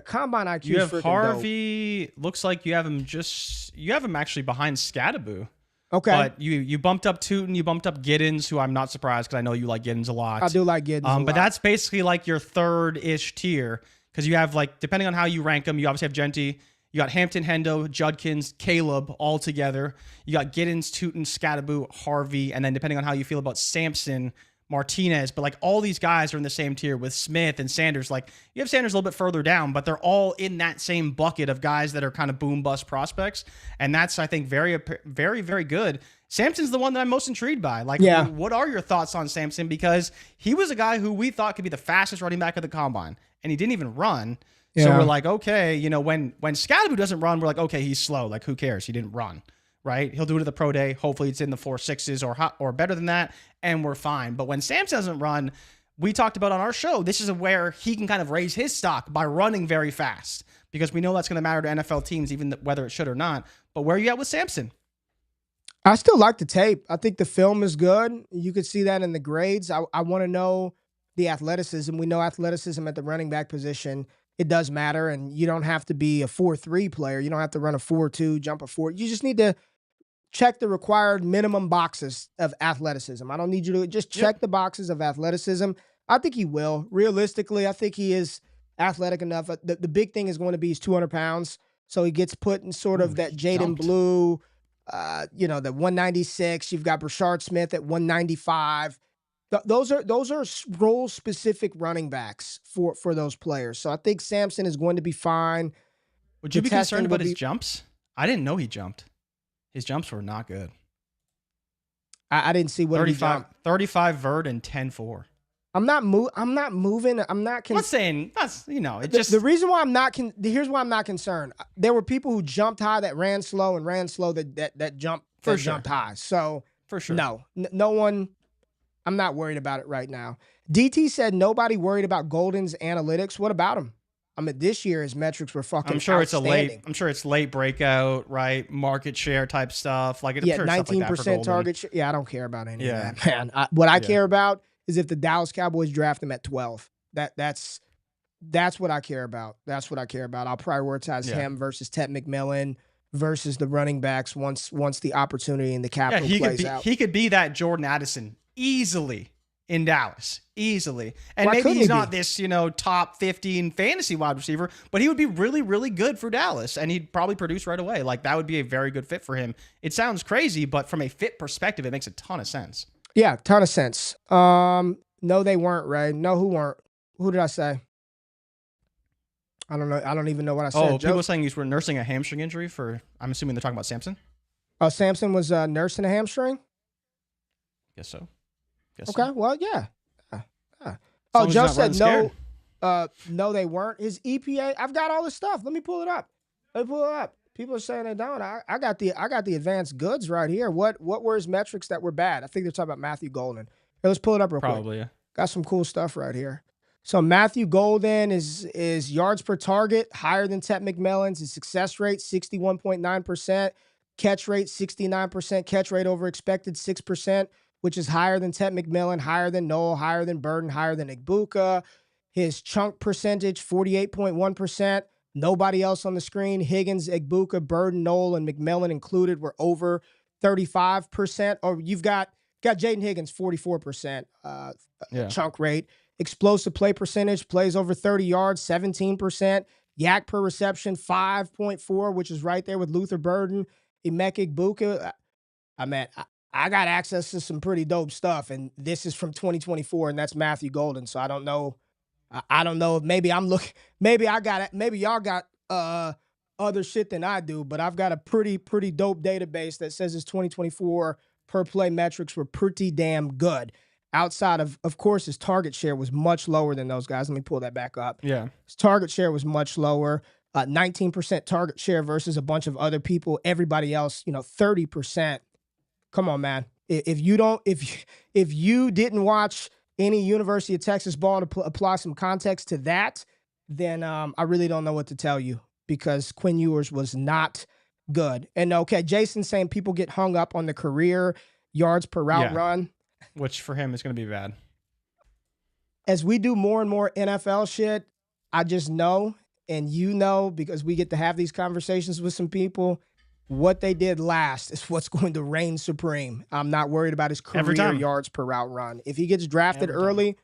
S1: Combine IQ.
S2: You have Harvey. Dope. Looks like you have him actually behind Scadaboo.
S1: Okay.
S2: But you bumped up Tootin, you bumped up Giddens, who I'm not surprised because I know you like Giddens a lot.
S1: I do like Giddens a lot.
S2: But that's basically like your third-ish tier, because you have, like, depending on how you rank them, you obviously have Genty. You got Hampton, Hendo, Judkins, Caleb all together. You got Giddens, Tootin, Scadaboo, Harvey, and then depending on how you feel about Sampson, Martinez. But like all these guys are in the same tier with Smith and Sanders. Like you have Sanders a little bit further down, but they're all in that same bucket of guys that are kind of boom bust prospects. And that's, I think, very, very, very good. Sampson's the one that I'm most intrigued by. Like, what are your thoughts on Sampson? Because he was a guy who we thought could be the fastest running back of the combine, and he didn't even run. So we're like, okay, you know, when Scadaboo doesn't run, we're like, okay, he's slow. Like, who cares? He didn't run, right? He'll do it at the pro day. Hopefully it's in the 4.6s or better than that, and we're fine. But when Sampson doesn't run, we talked about on our show, this is where he can kind of raise his stock by running very fast, because we know that's going to matter to NFL teams, even whether it should or not. But where are you at with Sampson?
S1: I still like the tape. I think the film is good. You could see that in the grades. I want to know the athleticism. We know athleticism at the running back position, it does matter, and you don't have to be a 4.3 player. You don't have to run a 4.2, jump a 4. You just need to check the required minimum boxes of athleticism. I don't need you to just check the boxes of athleticism. I think he will. Realistically, I think he is athletic enough. The big thing is going to be he's 200 pounds, so he gets put in sort of that Jayden Blue, the 196. You've got Brashard Smith at 195. Those are role-specific running backs for those players. So I think Sampson is going to be fine.
S2: Would you be concerned about his jumps? I didn't know he jumped. His jumps were not good.
S1: I didn't see what he jumped.
S2: 35 vert and 10-4.
S1: I'm not moving. I'm not.
S2: I'm not saying that's, it
S1: The,
S2: just.
S1: the reason why I'm not. Here's why I'm not concerned. There were people who jumped high that ran slow and ran slow that jumped high. So
S2: For sure.
S1: no one. I'm not worried about it right now. DT said nobody worried about Golden's analytics. What about him? I mean, this year his metrics were fucking.
S2: I'm sure
S1: outstanding.
S2: I'm sure it's late breakout, right? Market share type stuff. Like,
S1: Yeah,
S2: sure
S1: 19% target share. Yeah, I don't care about any of that, man. What I care about is if the Dallas Cowboys draft him at 12. That's what I care about. That's what I care about. I'll prioritize him versus Ted McMillan versus the running backs once the opportunity and the capital plays out.
S2: He could be that Jordan Addison easily in Dallas, easily. And
S1: Why
S2: maybe he's not
S1: be?
S2: this, top 15 fantasy wide receiver, but he would be really, really good for Dallas, and he'd probably produce right away. Like, that would be a very good fit for him. It sounds crazy, but from a fit perspective, it makes a ton of sense.
S1: Yeah, ton of sense. No, they weren't, Ray. No, who weren't? Who did I say? I don't know. I don't even know what I said.
S2: People saying he's nursing a hamstring injury I'm assuming they're talking about Samson?
S1: Oh, Samson was nursing a hamstring?
S2: Guess so.
S1: Okay, well, yeah. Oh, Joe said no. No, they weren't. His EPA. I've got all this stuff. Let me pull it up. People are saying they don't. I got the advanced goods right here. What were his metrics that were bad? I think they're talking about Matthew Golden. Hey, let's pull it up real quick.
S2: Probably, yeah.
S1: Got some cool stuff right here. So Matthew Golden is yards per target higher than Ted McMillan's. His success rate 61.9%, catch rate 69%, catch rate over expected 6%. Which is higher than Ted McMillan, higher than Noel, higher than Burden, higher than Egbuka. His chunk percentage, 48.1%. Nobody else on the screen. Higgins, Egbuka, Burden, Noel, and McMillan included were over 35%. Or you've got Jayden Higgins, 44% chunk rate. Explosive play percentage, plays over 30 yards, 17%. Yak per reception, 5.4, which is right there with Luther Burden. Emeka, Egbuka. I got access to some pretty dope stuff, and this is from 2024, and that's Matthew Golden. So I don't know. I don't know if maybe I'm looking. Maybe y'all got other shit than I do, but I've got a pretty dope database that says his 2024 per play metrics were pretty damn good. Outside of course, his target share was much lower than those guys. Let me pull that back up.
S2: Yeah,
S1: his target share was much lower. 19% target share versus a bunch of other people. Everybody else, 30%. Come on, man. If you didn't watch any University of Texas ball to apply some context to that, then I really don't know what to tell you because Quinn Ewers was not good. And okay, Jason's saying people get hung up on the career yards per route run,
S2: which for him is going to be bad.
S1: As we do more and more NFL shit, I just know, and because we get to have these conversations with some people. What they did last is what's going to reign supreme. I'm not worried about his career yards per route run. If he gets drafted early,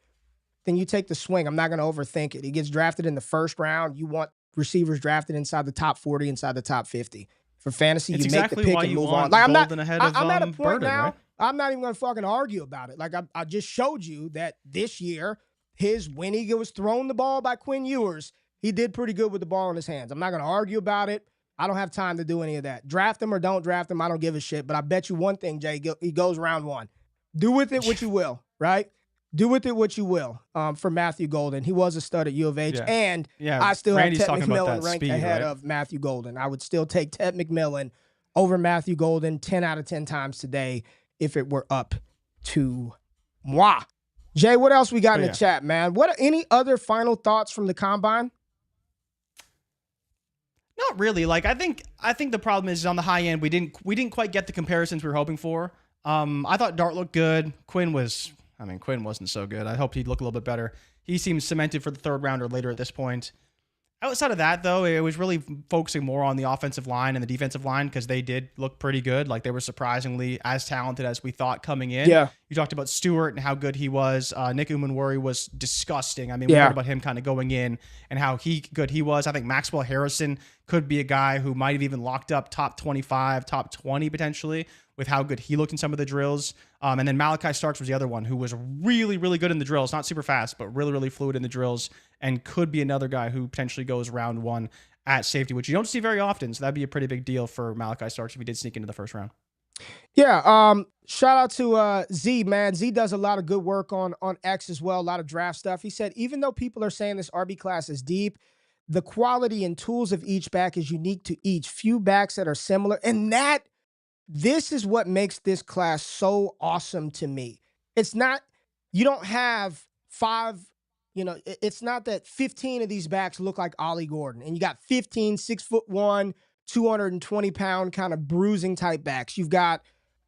S1: then you take the swing. I'm not going to overthink it. He gets drafted in the first round. You want receivers drafted inside the top 40, inside the top 50. For fantasy, you make the pick and move on. Like I'm at a point Burden, now. Right? I'm not even going to fucking argue about it. Like I just showed you that this year, when he was thrown the ball by Quinn Ewers, he did pretty good with the ball in his hands. I'm not going to argue about it. I don't have time to do any of that. Draft him or don't draft him, I don't give a shit. But I bet you one thing, Jay, he goes round one. Do with it what you will, right? Do with it what you will for Matthew Golden. He was a stud at U of H. Yeah. And I still have Ted McMillan ranked ahead of Matthew Golden. I would still take Ted McMillan over Matthew Golden 10 out of 10 times today if it were up to moi. Jay, what else we got in the chat, man? Any other final thoughts from the Combine?
S2: Not really. Like I think the problem is on the high end. We didn't quite get the comparisons we were hoping for. I thought Dart looked good. Quinn wasn't so good. I hoped he'd look a little bit better. He seems cemented for the third round or later at this point. Outside of that, though, it was really focusing more on the offensive line and the defensive line because they did look pretty good. Like they were surprisingly as talented as we thought coming in. Yeah. You talked about Stewart and how good he was. Nick Umanwori was disgusting. I mean, we heard about him kind of going in and how good he was. I think Maxwell Harrison could be a guy who might have even locked up top 25, top 20 potentially with how good he looked in some of the drills. And then Malachi Starks was the other one who was really, really good in the drills. Not super fast, but really, really fluid in the drills and could be another guy who potentially goes round one at safety, which you don't see very often. So that'd be a pretty big deal for Malachi Starks if he did sneak into the first round.
S1: Yeah, shout out to Z, man. Z does a lot of good work on X as well, a lot of draft stuff. He said, even though people are saying this RB class is deep, the quality and tools of each back is unique to each. Few backs that are similar. And this is what makes this class so awesome to me. It's not, you don't have five, it's not that 15 of these backs look like Ollie Gordon and you got 15, 6'1", 220-pound kind of bruising type backs. You've got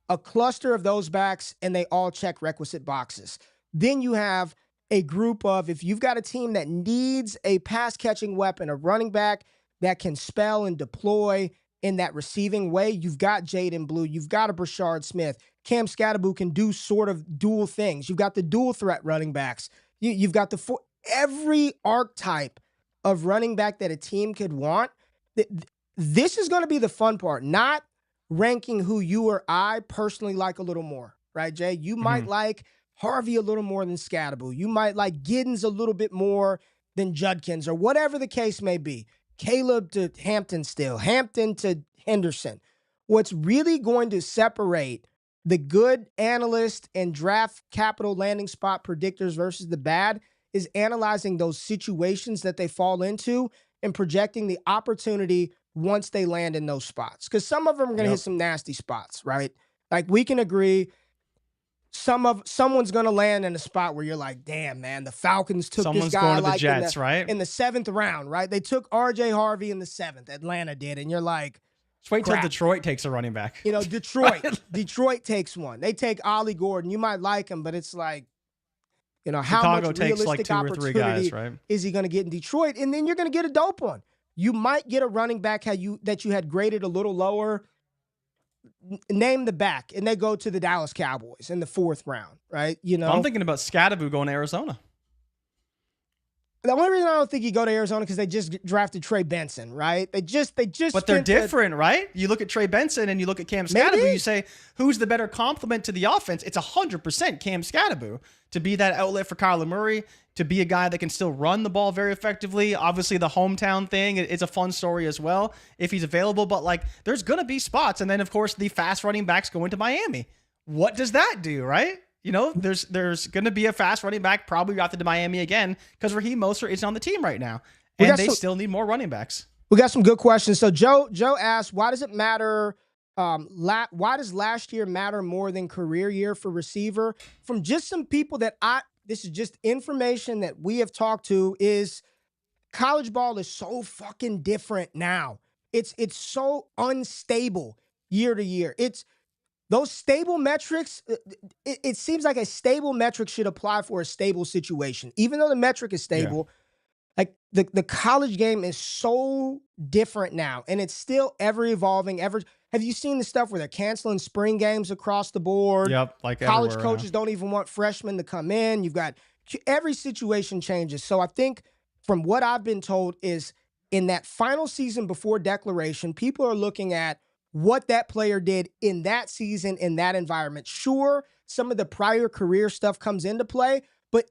S1: a cluster of those backs and they all check requisite boxes. Then you have a group of, if you've got a team that needs a pass catching weapon, a running back that can spell and deploy in that receiving way, you've got Jayden Blue, you've got a Brashard Smith. Cam Scatterbo can do sort of dual things. You've got the dual threat running backs. You've got every archetype of running back that a team could want. This is going to be the fun part, not ranking who you or I personally like a little more, right, Jay? You might like Harvey a little more than Scatterbo. You might like Giddens a little bit more than Judkins or whatever the case may be. Caleb to Hampton still, Hampton to Henderson. What's really going to separate the good analyst and draft capital landing spot predictors versus the bad is analyzing those situations that they fall into and projecting the opportunity once they land in those spots. Because some of them are going to hit some nasty spots, right? Like we can agree someone's going to land in a spot where you're like, damn, man, the Falcons took this guy
S2: going to
S1: like
S2: the Jets, right?
S1: In the 7th round, right? They took RJ Harvey in the 7th. Atlanta did. And you're like,
S2: just wait till Detroit takes a running back.
S1: Detroit takes one. They take Ollie Gordon. You might like him, but it's like, how
S2: Chicago
S1: much
S2: takes
S1: realistic
S2: like 2 or 3 guys, right?
S1: Is he going to get in Detroit? And then you're going to get a dope one. You might get a running back that you had graded a little lower. Name the back, and they go to the Dallas Cowboys in the 4th round, right?
S2: I'm thinking about Scatterbo going to Arizona.
S1: The only reason I don't think you go to Arizona because they just drafted Trey Benson, right? They just.
S2: But they're different, right? You look at Trey Benson and you look at Cam Scatterbo. You say, who's the better complement to the offense? It's 100% Cam Scatterbo to be that outlet for Kyler Murray, to be a guy that can still run the ball very effectively. Obviously, the hometown thing is a fun story as well if he's available. But like, there's gonna be spots, and then of course the fast running backs going to Miami. What does that do, right? There's going to be a fast running back probably drafted to Miami again because Raheem Mostert isn't on the team right now. And they still need more running backs.
S1: We got some good questions. So Joe asked, why does it matter? Why does last year matter more than career year for receiver? From just some people this is just information that we have talked to, is college ball is so fucking different now. It's so unstable year to year. Those stable metrics, it seems like a stable metric should apply for a stable situation. Even though the metric is stable, like the college game is so different now, and it's still ever evolving. Have you seen the stuff where they're canceling spring games across the board?
S2: Yep, like
S1: college coaches don't even want freshmen to come in. You've got every situation changes. So I think from what I've been told is in that final season before declaration, people are looking at what that player did in that season, in that environment. Sure, some of the prior career stuff comes into play, but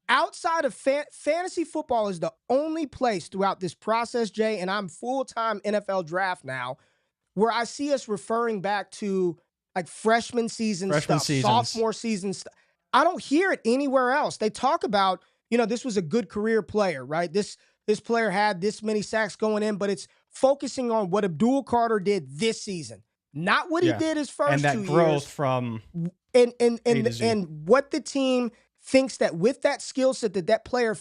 S1: outside of fantasy football is the only place throughout this process, Jay, and I'm full-time NFL draft now, where I see us referring back to like freshman season stuff, sophomore season stuff. I don't hear it anywhere else. They talk about, this was a good career player, right? This player had this many sacks going in, but it's focusing on what Abdul Carter did this season, not what he did his first 2 years.
S2: And that growth from
S1: and what the team thinks that with that skill set that player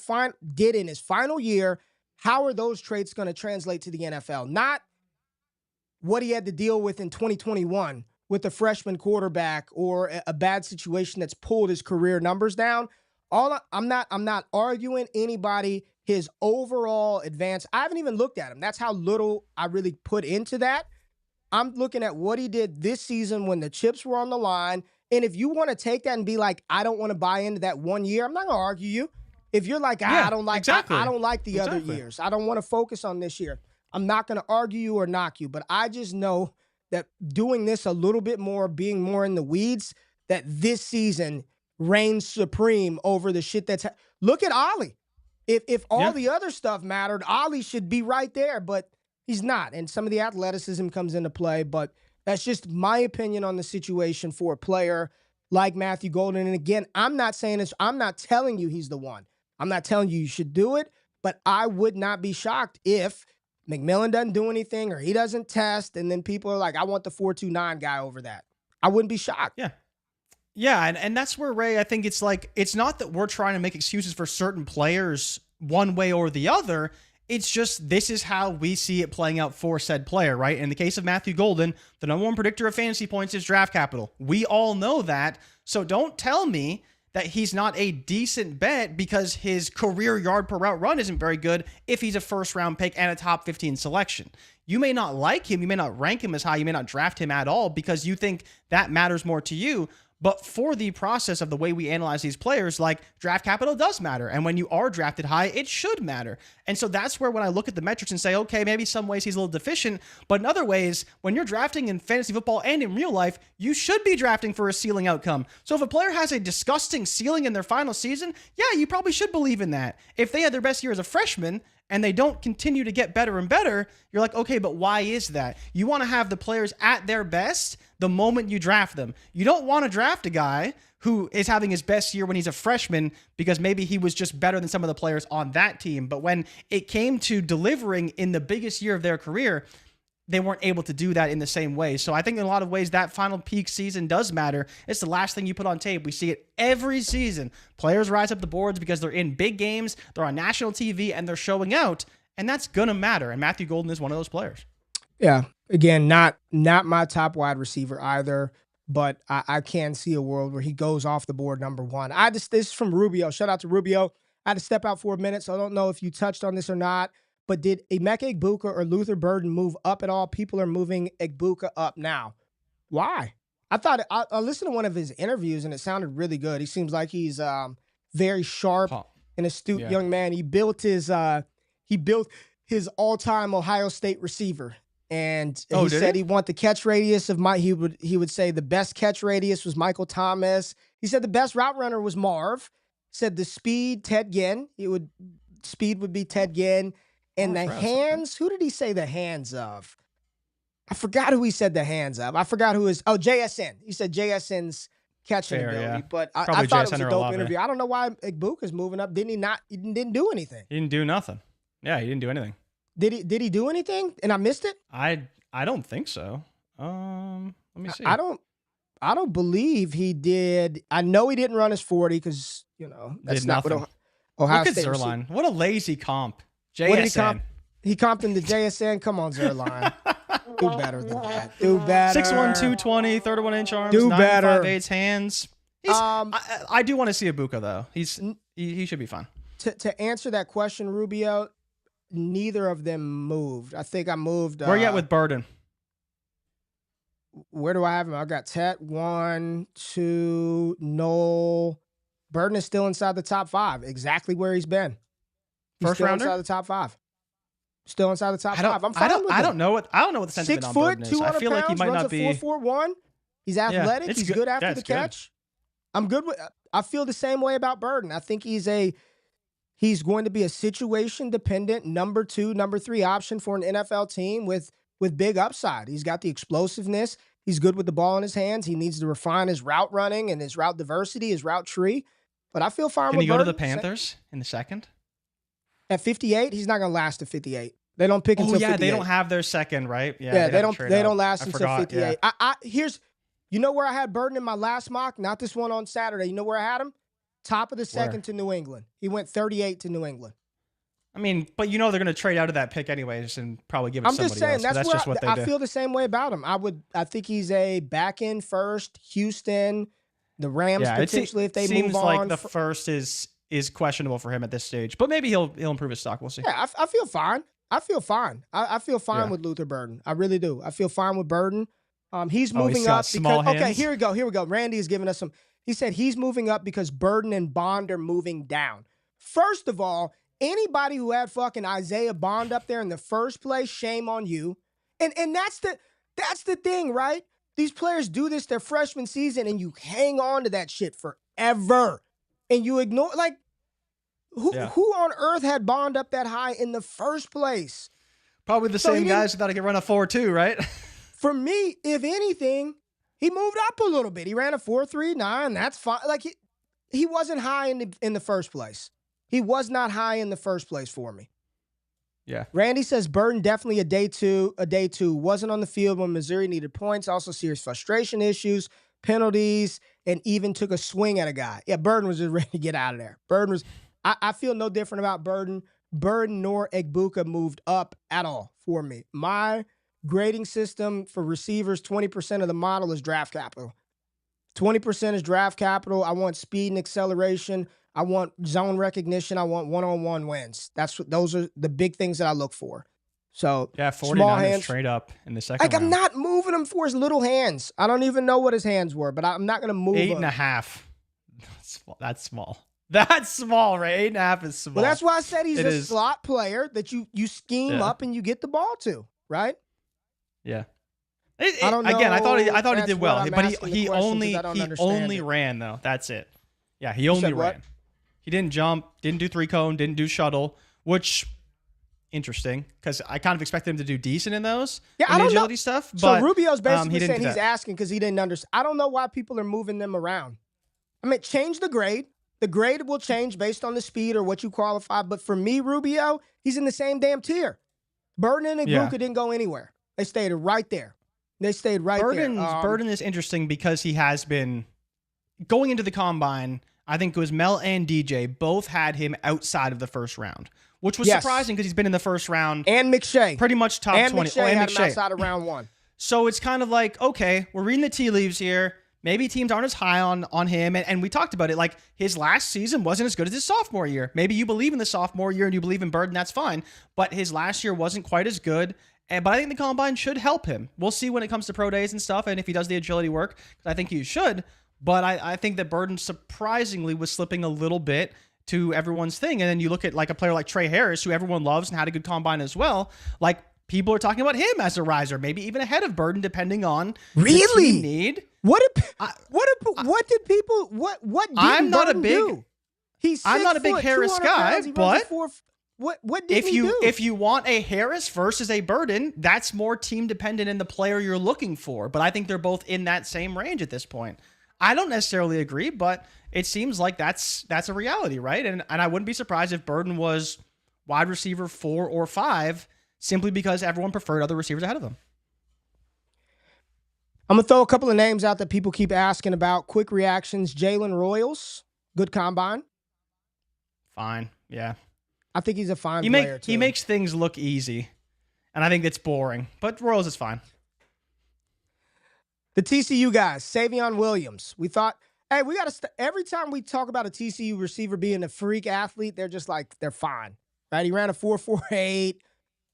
S1: did in his final year, how are those traits going to translate to the NFL? Not what he had to deal with in 2021 with a freshman quarterback or a bad situation that's pulled his career numbers down. I'm not arguing anybody his overall advance. I haven't even looked at him. That's how little I really put into that. I'm looking at what he did this season when the chips were on the line. And if you want to take that and be like, I don't want to buy into that 1 year, I'm not going to argue you. If you're like, I don't like the other years, I don't want to focus on this year, I'm not going to argue you or knock you. But I just know that doing this a little bit more, being more in the weeds, that this season reigns supreme over the shit look at Ollie. If all the other stuff mattered, Ollie should be right there, but he's not. And some of the athleticism comes into play, but That's just my opinion on the situation for a player like Matthew Golden. And again, I'm not saying this. I'm not telling you he's the one. I'm not telling you should do it, but I would not be shocked if McMillan doesn't do anything or he doesn't test, and then people are like, I want the 4.29 guy over that. I wouldn't be shocked.
S2: Yeah. Yeah, and that's where, Ray, I think it's like, it's not that we're trying to make excuses for certain players one way or the other. It's just, this is how we see it playing out for said player, right? In the case of Matthew Golden, the number one predictor of fantasy points is draft capital. We all know that. So don't tell me that he's not a decent bet because his career yard per route run isn't very good if he's a first round pick and a top 15 selection. You may not like him, you may not rank him as high, you may not draft him at all because you think that matters more to you. But for the process of the way we analyze these players, like, draft capital does matter. And when you are drafted high, it should matter. And so that's where when I look at the metrics and say, okay, maybe some ways he's a little deficient, but in other ways, when you're drafting in fantasy football and in real life, you should be drafting for a ceiling outcome. So if a player has a disgusting ceiling in their final season, yeah, you probably should believe in that. If they had their best year as a freshman and they don't continue to get better and better, you're like, okay, but why is that? You want to have the players at their best the moment you draft them. You don't want to draft a guy who is having his best year when he's a freshman because maybe he was just better than some of the players on that team. But when it came to delivering in the biggest year of their career, they weren't able to do that in the same way. So I think in a lot of ways that final peak season does matter. It's the last thing you put on tape. We see it every season. Players rise up the boards because they're in big games, they're on national TV, and they're showing out, and that's going to matter. And Matthew Golden is one of those players.
S1: Yeah. Again, not my top wide receiver either, but I can see a world where he goes off the board number one. This is from Rubio. Shout out to Rubio. I had to step out for a minute, so I don't know if you touched on this or not, but did Emeka Egbuka or Luther Burden move up at all? People are moving Egbuka up now. Why? I thought I listened to one of his interviews and it sounded really good. He seems like he's very sharp and astute young man. He built his all-time Ohio State receiver. And he said he want the catch radius of he would say the best catch radius was Michael Thomas. He said the best route runner was Marv. Said the speed, Ted Ginn. Speed would be Ted Ginn. And the hands, who did he say the hands of? I forgot who he said the hands of. I forgot who is. Oh, JSN. He said JSN's catching ability. Yeah. But I thought it was a dope interview. I don't know why Egbuka's moving up. Didn't he not? He didn't do anything.
S2: He didn't do nothing. Yeah, he didn't do anything.
S1: Did he do anything? And I missed it?
S2: I don't think so. Let me see.
S1: I don't believe he did. I know he didn't run his 40 because, that's not what Ohio State.
S2: Look at Zerline. What a lazy comp. JSN.
S1: He comped him to JSN. Come on, Zerline. Do better than that. Do better.
S2: 6'1", 220, 31-inch arms,
S1: do better.
S2: 9.5/8 hands. I do want to see Egbuka, though. He should be fine.
S1: To answer that question, Rubio, neither of them moved. I think I moved.
S2: Where you at with Burden?
S1: Where do I have him? I got Tet, 1, 2, Noel. Burden is still inside the top 5, exactly where he's been.
S2: First rounder?
S1: Inside the top 5. Still inside the top 5. I'm fine with him.
S2: I don't know what the sentiment on Burden is.
S1: 6 foot, 200
S2: I feel
S1: pounds,
S2: like he might not be.
S1: Runs a 4.41. He's athletic. He's good after the catch. I'm good with. I feel the same way about Burden. I think he's going to be a situation-dependent number 2, number 3 option for an NFL team with big upside. He's got the explosiveness. He's good with the ball in his hands. He needs to refine his route running and his route diversity, his route tree. But I feel fine with Burden.
S2: Can he go to the Panthers in the second?
S1: At 58, he's not going to last to 58. They don't pick until 58.
S2: They don't have their second, right?
S1: Yeah, they don't last until 58. Yeah. You know where I had Burden in my last mock? Not this one on Saturday. You know where I had him? Top of the second to New England. He went 38 to New England.
S2: I mean, but they're going to trade out of that pick anyways and probably give it to somebody else. I'm just saying, that's just what they do.
S1: I feel the same way about him. I think he's a back end first, Houston, the Rams potentially if they move on.
S2: Seems like the first is questionable for him at this stage, but maybe he'll improve his stock. We'll see.
S1: Yeah, I feel fine. I feel fine with Luther Burden. I really do. I feel fine with Burden. He's moving up because here we go. Randy is giving us some. He said he's moving up because Burden and Bond are moving down. First of all, anybody who had fucking Isaiah Bond up there in the first place, shame on you. And that's the thing, right? These players do this their freshman season and you hang on to that shit forever. And you ignore, like, who on earth had Bond up that high in the first place?
S2: Probably the same guys who thought he could run a 4.2, right?
S1: for me, if anything, he moved up a little bit. He ran a 4.39. That's fine. Like he wasn't high in the first place. He was not high in the first place for me.
S2: Yeah.
S1: Randy says Burden definitely a day two. Wasn't on the field when Missouri needed points. Also serious frustration issues, penalties, and even took a swing at a guy. Yeah, Burden was just ready to get out of there. Burden was. I feel no different about Burden. Burden nor Egbuka moved up at all for me. My grading system for receivers, 20% of the model is draft capital. 20% is draft capital. I want speed and acceleration. I want zone recognition. I want one-on-one wins. Those are the big things that I look for. So
S2: yeah, 49 straight up in the second round.
S1: I'm not moving him for his little hands. I don't even know what his hands were, but I'm not going to move him.
S2: 8.5. That's small. That's small, right? 8.5 is small.
S1: Well, that's why I said he's a slot player that you scheme up and you get the ball to, right?
S2: Yeah.
S1: I don't know.
S2: Again, I thought he did well, but he only ran though. That's it. Yeah, he only ran. What? He didn't jump, didn't do 3-cone, didn't do shuttle, which interesting because I kind of expected him to do decent in those.
S1: Yeah, I don't
S2: agility
S1: know.
S2: Stuff. But,
S1: so Rubio's basically saying he's asking because he didn't understand. I don't know why people are moving them around. I mean, change the grade. The grade will change based on the speed or what you qualify. But for me, Rubio, he's in the same damn tier. Burden and Egbuka didn't go anywhere. They stayed right there. There.
S2: Burden is interesting because he has been going into the combine. I think it was Mel and DJ both had him outside of the first round, which was surprising because he's been in the first round.
S1: And McShay.
S2: Pretty much top 20.
S1: McShay had him outside of round 1.
S2: So it's kind of like, okay, we're reading the tea leaves here. Maybe teams aren't as high on him. And we talked about it. Like, his last season wasn't as good as his sophomore year. Maybe you believe in the sophomore year and you believe in Burden, that's fine. But his last year wasn't quite as good. But I think the combine should help him. We'll see when it comes to pro days and stuff and if he does the agility work. I think he should. But I think that Burden surprisingly was slipping a little bit to everyone's thing. And then you look at like a player like Trey Harris, who everyone loves and had a good combine as well. Like, people are talking about him as a riser, maybe even ahead of Burden, depending on the team need.
S1: What did people I'm not Burden a big do? He's 6
S2: I'm not a big Harris guy, but
S1: what did he do?
S2: If you want a Harris versus a Burden, that's more team dependent in the player you're looking for. But I think they're both in that same range at this point. I don't necessarily agree, but it seems like that's a reality, right? And I wouldn't be surprised if Burden was wide receiver 4 or 5, simply because everyone preferred other receivers ahead of him.
S1: I'm going to throw a couple of names out that people keep asking about. Quick reactions. Jaylin Royals, good combine.
S2: Fine, yeah.
S1: I think he's a fine player, too.
S2: He makes things look easy, and I think it's boring. But Royals is fine.
S1: The TCU guys, Savion Williams. We thought, hey, we got to every time we talk about a TCU receiver being a freak athlete, they're just like, they're fine. Right? He ran a 4.48,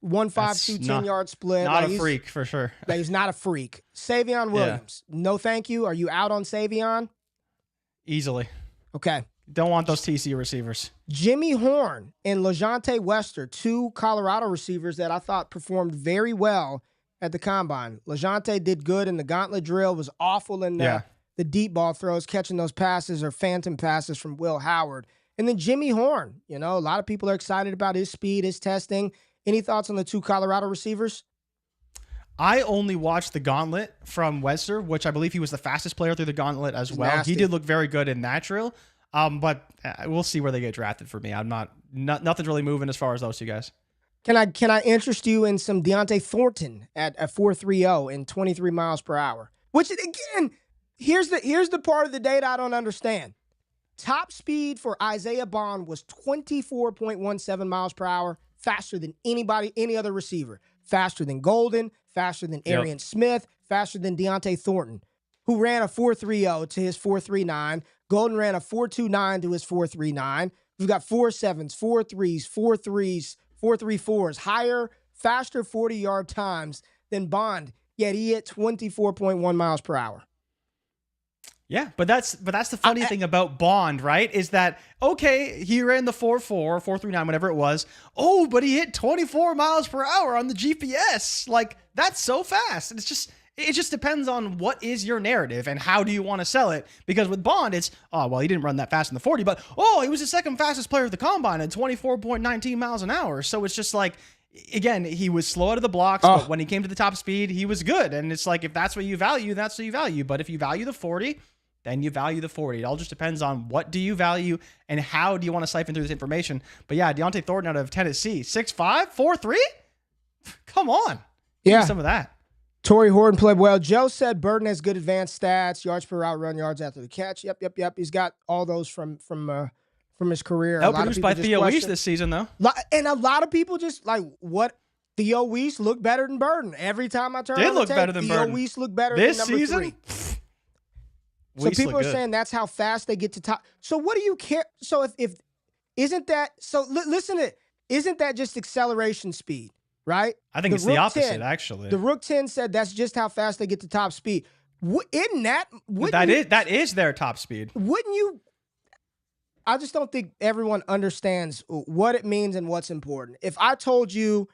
S1: 1.52 10-yard split.
S2: Not a freak, for sure.
S1: He's not a freak. Savion Williams. Yeah. No, thank you. Are you out on Savion?
S2: Easily.
S1: Okay.
S2: Don't want those TCU receivers.
S1: Jimmy Horn and LaJohntay Wester, 2 Colorado receivers that I thought performed very well at the combine. LaJohntay did good in the gauntlet drill, was awful in the deep ball throws, catching those passes or phantom passes from Will Howard. And then Jimmy Horn, a lot of people are excited about his speed, his testing. Any thoughts on the 2 Colorado receivers?
S2: I only watched the gauntlet from Wester, which I believe he was the fastest player through the gauntlet as well. Nasty. He did look very good in that drill. But we'll see where they get drafted for me. I'm nothing's really moving as far as those 2 guys.
S1: Can I interest you in some Deontay Thornton at a 4.30 and 23 miles per hour? Which, again, here's the part of the data I don't understand. Top speed for Isaiah Bond was 24.17 miles per hour, faster than any other receiver. Faster than Golden, faster than Arian Smith, faster than Deontay Thornton, who ran a 4.30 to his 4.39. Golden ran a 4.29 to his 4.39. We've got 4.7s, 4.3s, 4.3s, 4.34s, higher, faster 40-yard times than Bond, yet he hit 24.1 miles per hour.
S2: Yeah, but that's the funny thing about Bond, right? Is that, okay, he ran the 4.4, 4.39, whatever it was. Oh, but he hit 24 miles per hour on the GPS. Like, that's so fast. And it just depends on what is your narrative and how do you want to sell it. Because with Bond, it's, oh, well, he didn't run that fast in the 40, but, oh, he was the second fastest player of the combine at 24.19 miles an hour. So it's just like, again, he was slow out of the blocks, but when he came to the top speed, he was good. And it's like, if that's what you value, that's what you value. But if you value the 40, then you value the 40. It all just depends on what do you value and how do you want to siphon through this information. But yeah, Deontay Thornton out of Tennessee, 6'5", 4'3". Come on. Give me some of that.
S1: Torrey Horton played well. Joe said Burden has good advanced stats, yards per route run, yards after the catch. Yep. He's got all those from his career.
S2: Outproduced by Theo Weiss this season, though.
S1: And a lot of people just like, what? Theo Weiss looked better than Burden. Every time I turn on the tape, Theo Weiss looked better than number
S2: season?
S1: 3. So people are saying that's how fast they get to top. So what do you care? So if isn't that so? Listen to it. Isn't that just acceleration speed, right?
S2: I think it's the opposite, actually.
S1: The Rook 10 said that's just how fast they get to top speed. Isn't that?
S2: That is their top speed.
S1: Wouldn't you? I just don't think everyone understands what it means and what's important. If I told you,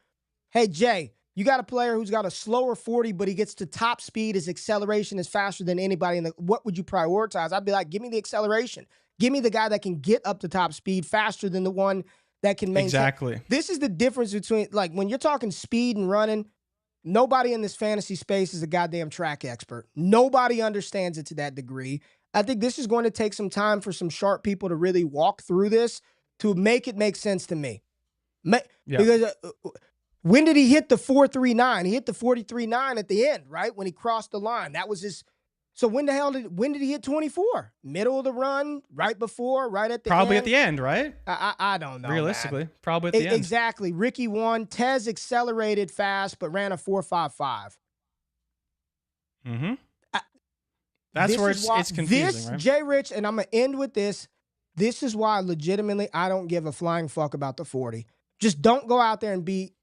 S1: hey Jay, you got a player who's got a slower 40, but he gets to top speed. His acceleration is faster than anybody what would you prioritize? I'd be like, give me the acceleration. Give me the guy that can get up to top speed faster than the one that can maintain.
S2: Exactly.
S1: This is the difference between, like, when you're talking speed and running, nobody in this fantasy space is a goddamn track expert. Nobody understands it to that degree. I think this is going to take some time for some sharp people to really walk through this to make it make sense to me. Because when did he hit the 4.39? He hit the 43.9 at the end, right? When he crossed the line. That was his. So when did he hit 24? Middle of the run, right before, right at the end?
S2: Probably at the end, right?
S1: I don't know.
S2: Realistically, probably at the end.
S1: Exactly. Ricky won. Tez accelerated fast, but ran a 4.55.
S2: Mm-hmm. That's where it's confusing, right?
S1: Jay Rich, and I'm going to end with this. This is why legitimately I don't give a flying fuck about the 40. Just don't go out there and be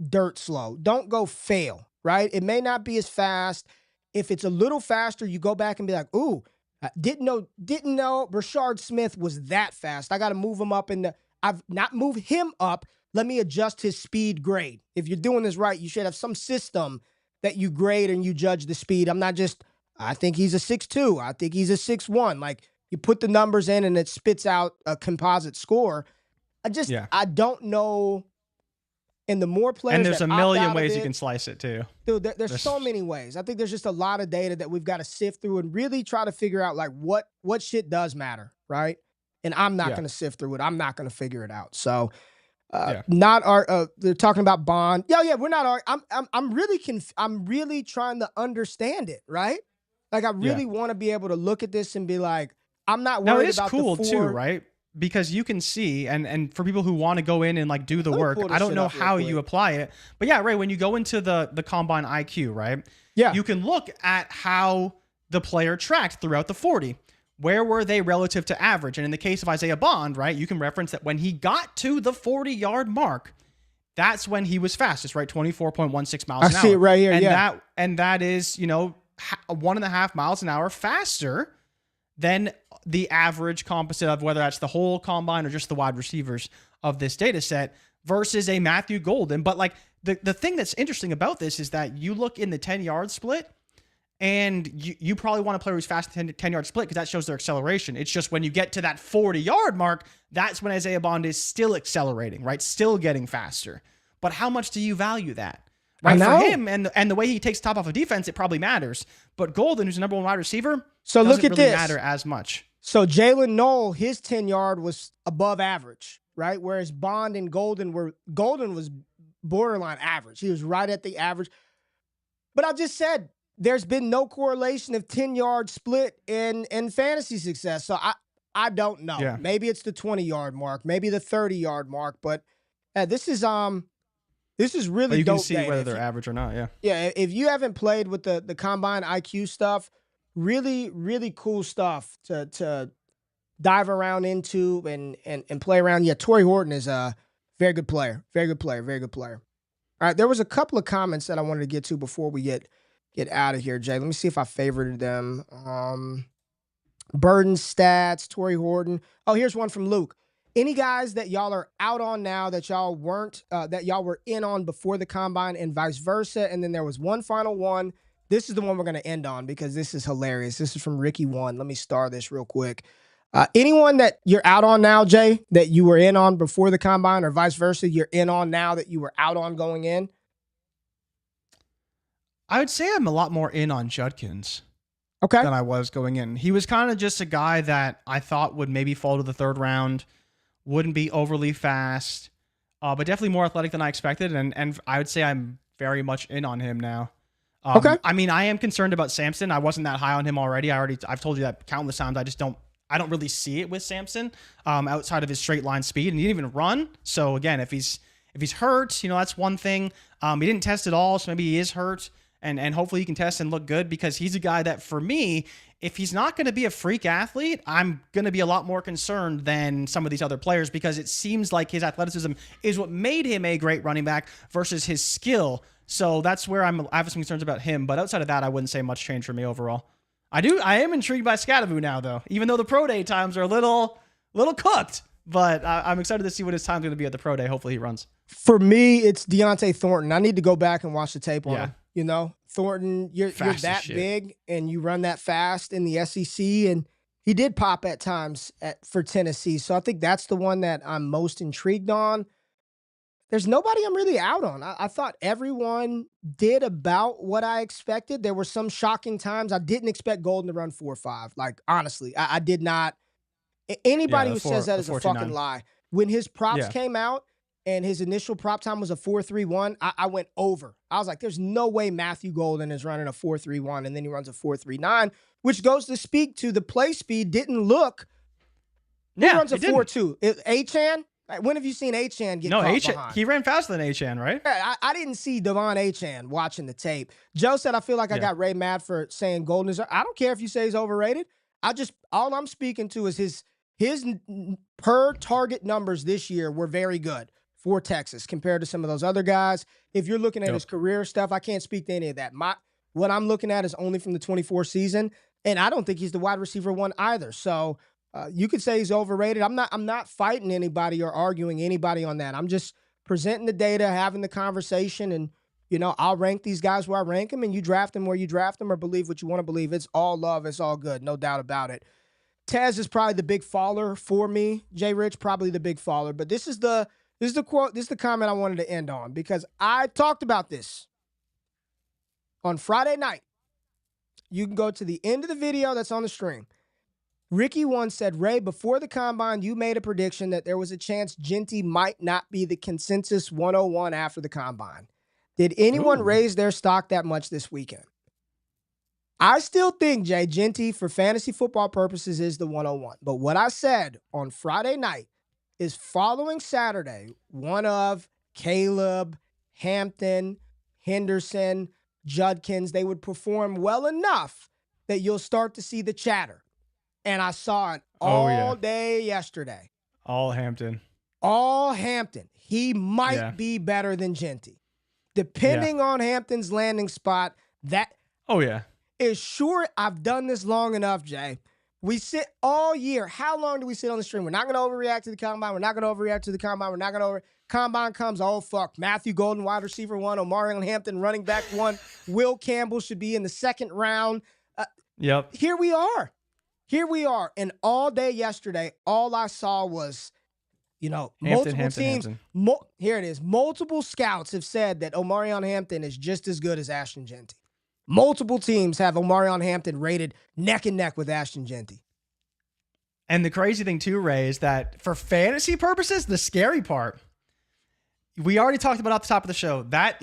S1: dirt slow. Don't go fail, right? It may not be as fast. If it's a little faster, you go back and be like, ooh, didn't know Rashard Smith was that fast. I got to move him up I've not moved him up. Let me adjust his speed grade. If you're doing this right, you should have some system that you grade and you judge the speed. I'm not just, I think he's a 6'2". I think he's a 6'1". Like, you put the numbers in and it spits out a composite score. I don't know. And the more players,
S2: and there's a million ways you can slice it too.
S1: Dude, there's so many ways. I think there's just a lot of data that we've got to sift through and really try to figure out, like, what shit does matter, right? And I'm not going to sift through it. I'm not going to figure it out. So, they're talking about Bond. We're not. I'm really trying to understand it, right? Like, I really want to be able to look at this and be like, I'm not worried about the 4.
S2: It's cool too, right? Because you can see, and for people who want to go in and like do the work, I don't know how you apply it, but yeah, right. When you go into the combine IQ, right? Yeah, you can look at how the player tracked throughout the 40. Where were they relative to average? And in the case of Isaiah Bond, right, you can reference that when he got to the 40-yard mark, that's when he was fastest, right? 24.16 miles an hour.
S1: I see it right here.
S2: And that is, 1.5 miles an hour faster than the average composite of whether that's the whole combine or just the wide receivers of this data set versus a Matthew Golden. But like the thing that's interesting about this is that you look in the 10-yard split and you probably want to play who's fast 10-yard split because that shows their acceleration. It's just when you get to that 40-yard mark, that's when Isaiah Bond is still accelerating, right? Still getting faster. But how much do you value that? Right, for him and the way he takes top off of defense, it probably matters. But Golden, who's the number 1 wide receiver,
S1: look at this.
S2: Matter as much.
S1: So Jaylin Noel, his 10-yard was above average, right? Whereas Bond and Golden was borderline average. He was right at the average. But I just said there's been no correlation of 10-yard split in fantasy success. So I don't know. Yeah. Maybe it's the 20-yard mark, maybe the 30-yard mark. But this is really dope.
S2: You can see whether they're average or not. Yeah.
S1: Yeah. If you haven't played with the combine IQ stuff, really, really cool stuff to dive around into and play around. Yeah, Torrey Horton is a very good player. Very good player. Very good player. All right, there was a couple of comments that I wanted to get to before we get out of here, Jay. Let me see if I favorited them. Burden stats, Torrey Horton. Oh, here's one from Luke. Any guys that y'all are out on now that y'all weren't, that y'all were in on before the combine and vice versa? And then there was one final one. This is the one we're going to end on because this is hilarious. This is from Ricky1. Let me star this real quick. Anyone that you're out on now, Jay, that you were in on before the combine, or vice versa, you're in on now that you were out on going in?
S2: I would say I'm a lot more in on Judkins
S1: than
S2: I was going in. He was kind of just a guy that I thought would maybe fall to the third round, wouldn't be overly fast, but definitely more athletic than I expected. And I would say I'm very much in on him now. I mean, I am concerned about Samson. I wasn't that high on him already. I've told you that countless times. I don't really see it with Samson outside of his straight line speed, and he didn't even run. So again, if he's hurt, that's one thing. He didn't test at all, so maybe he is hurt, and hopefully he can test and look good, because he's a guy that, for me, if he's not going to be a freak athlete, I'm going to be a lot more concerned than some of these other players, because it seems like his athleticism is what made him a great running back versus his skill. So that's where I have some concerns about him. But outside of that, I wouldn't say much change for me overall. I am intrigued by Scadaboo now, though, even though the pro day times are a little cooked. But I'm excited to see what his time's going to be at the pro day. Hopefully he runs.
S1: For me, it's Deontay Thornton. I need to go back and watch the tape on him. Thornton, you're that big and you run that fast in the SEC, and he did pop at times for Tennessee. So I think that's the one that I'm most intrigued on. There's nobody I'm really out on. I thought everyone did about what I expected. There were some shocking times. I didn't expect Golden to run 4.5. Like, honestly, I did not. Anybody who says that is a fucking lie. When his props came out and his initial prop time was a 4.31, I went over. I was like, there's no way Matthew Golden is running a 4.31, and then he runs a 4.39, which goes to speak to the play speed didn't look. He runs a 4.2. A-Chan? When have you seen A-Chan get caught behind?
S2: He ran faster than A-Chan, right?
S1: I didn't see Devon A-Chan watching the tape. Joe said, I feel like I got Ray mad for saying Golden is. I don't care if you say he's overrated. All I'm speaking to is his per target numbers this year were very good for Texas compared to some of those other guys. If you're looking at his career stuff, I can't speak to any of that. What I'm looking at is only from the 24 season, and I don't think he's the wide receiver one either. So you could say he's overrated. I'm not fighting anybody or arguing anybody on that. I'm just presenting the data, having the conversation, and I'll rank these guys where I rank them, and you draft them where you draft them, or believe what you want to believe. It's all love. It's all good. No doubt about it. Tez is probably the big faller for me. Jay Rich, probably the big faller. But this is the quote, this is the comment I wanted to end on, because I talked about this on Friday night. You can go to the end of the video that's on the stream. Ricky once said, Ray, before the combine, you made a prediction that there was a chance Genty might not be the consensus 101 after the combine. Did anyone raise their stock that much this weekend? I still think Jay Genty, for fantasy football purposes, is the 101. But what I said on Friday night is following Saturday, one of Caleb, Hampton, Henderson, Judkins, they would perform well enough that you'll start to see the chatter. And I saw it all day yesterday.
S2: All Hampton.
S1: He might be better than Genty. Depending on Hampton's landing spot, that is sure. I've done this long enough, Jay. We sit all year. How long do we sit on the stream? We're not going to overreact to the combine. We're not going to overreact to the combine. We're not going to Combine comes, oh, fuck. Matthew Golden, wide receiver 1. Omarion Hampton, running back 1. Will Campbell should be in the second round. Here we are. And all day yesterday, all I saw was, multiple teams. Here it is. Multiple scouts have said that Omarion Hampton is just as good as Ashton Genty. Multiple teams have Omarion Hampton rated neck and neck with Ashton Genty.
S2: And the crazy thing too, Ray, is that for fantasy purposes, the scary part, we already talked about at the top of the show, that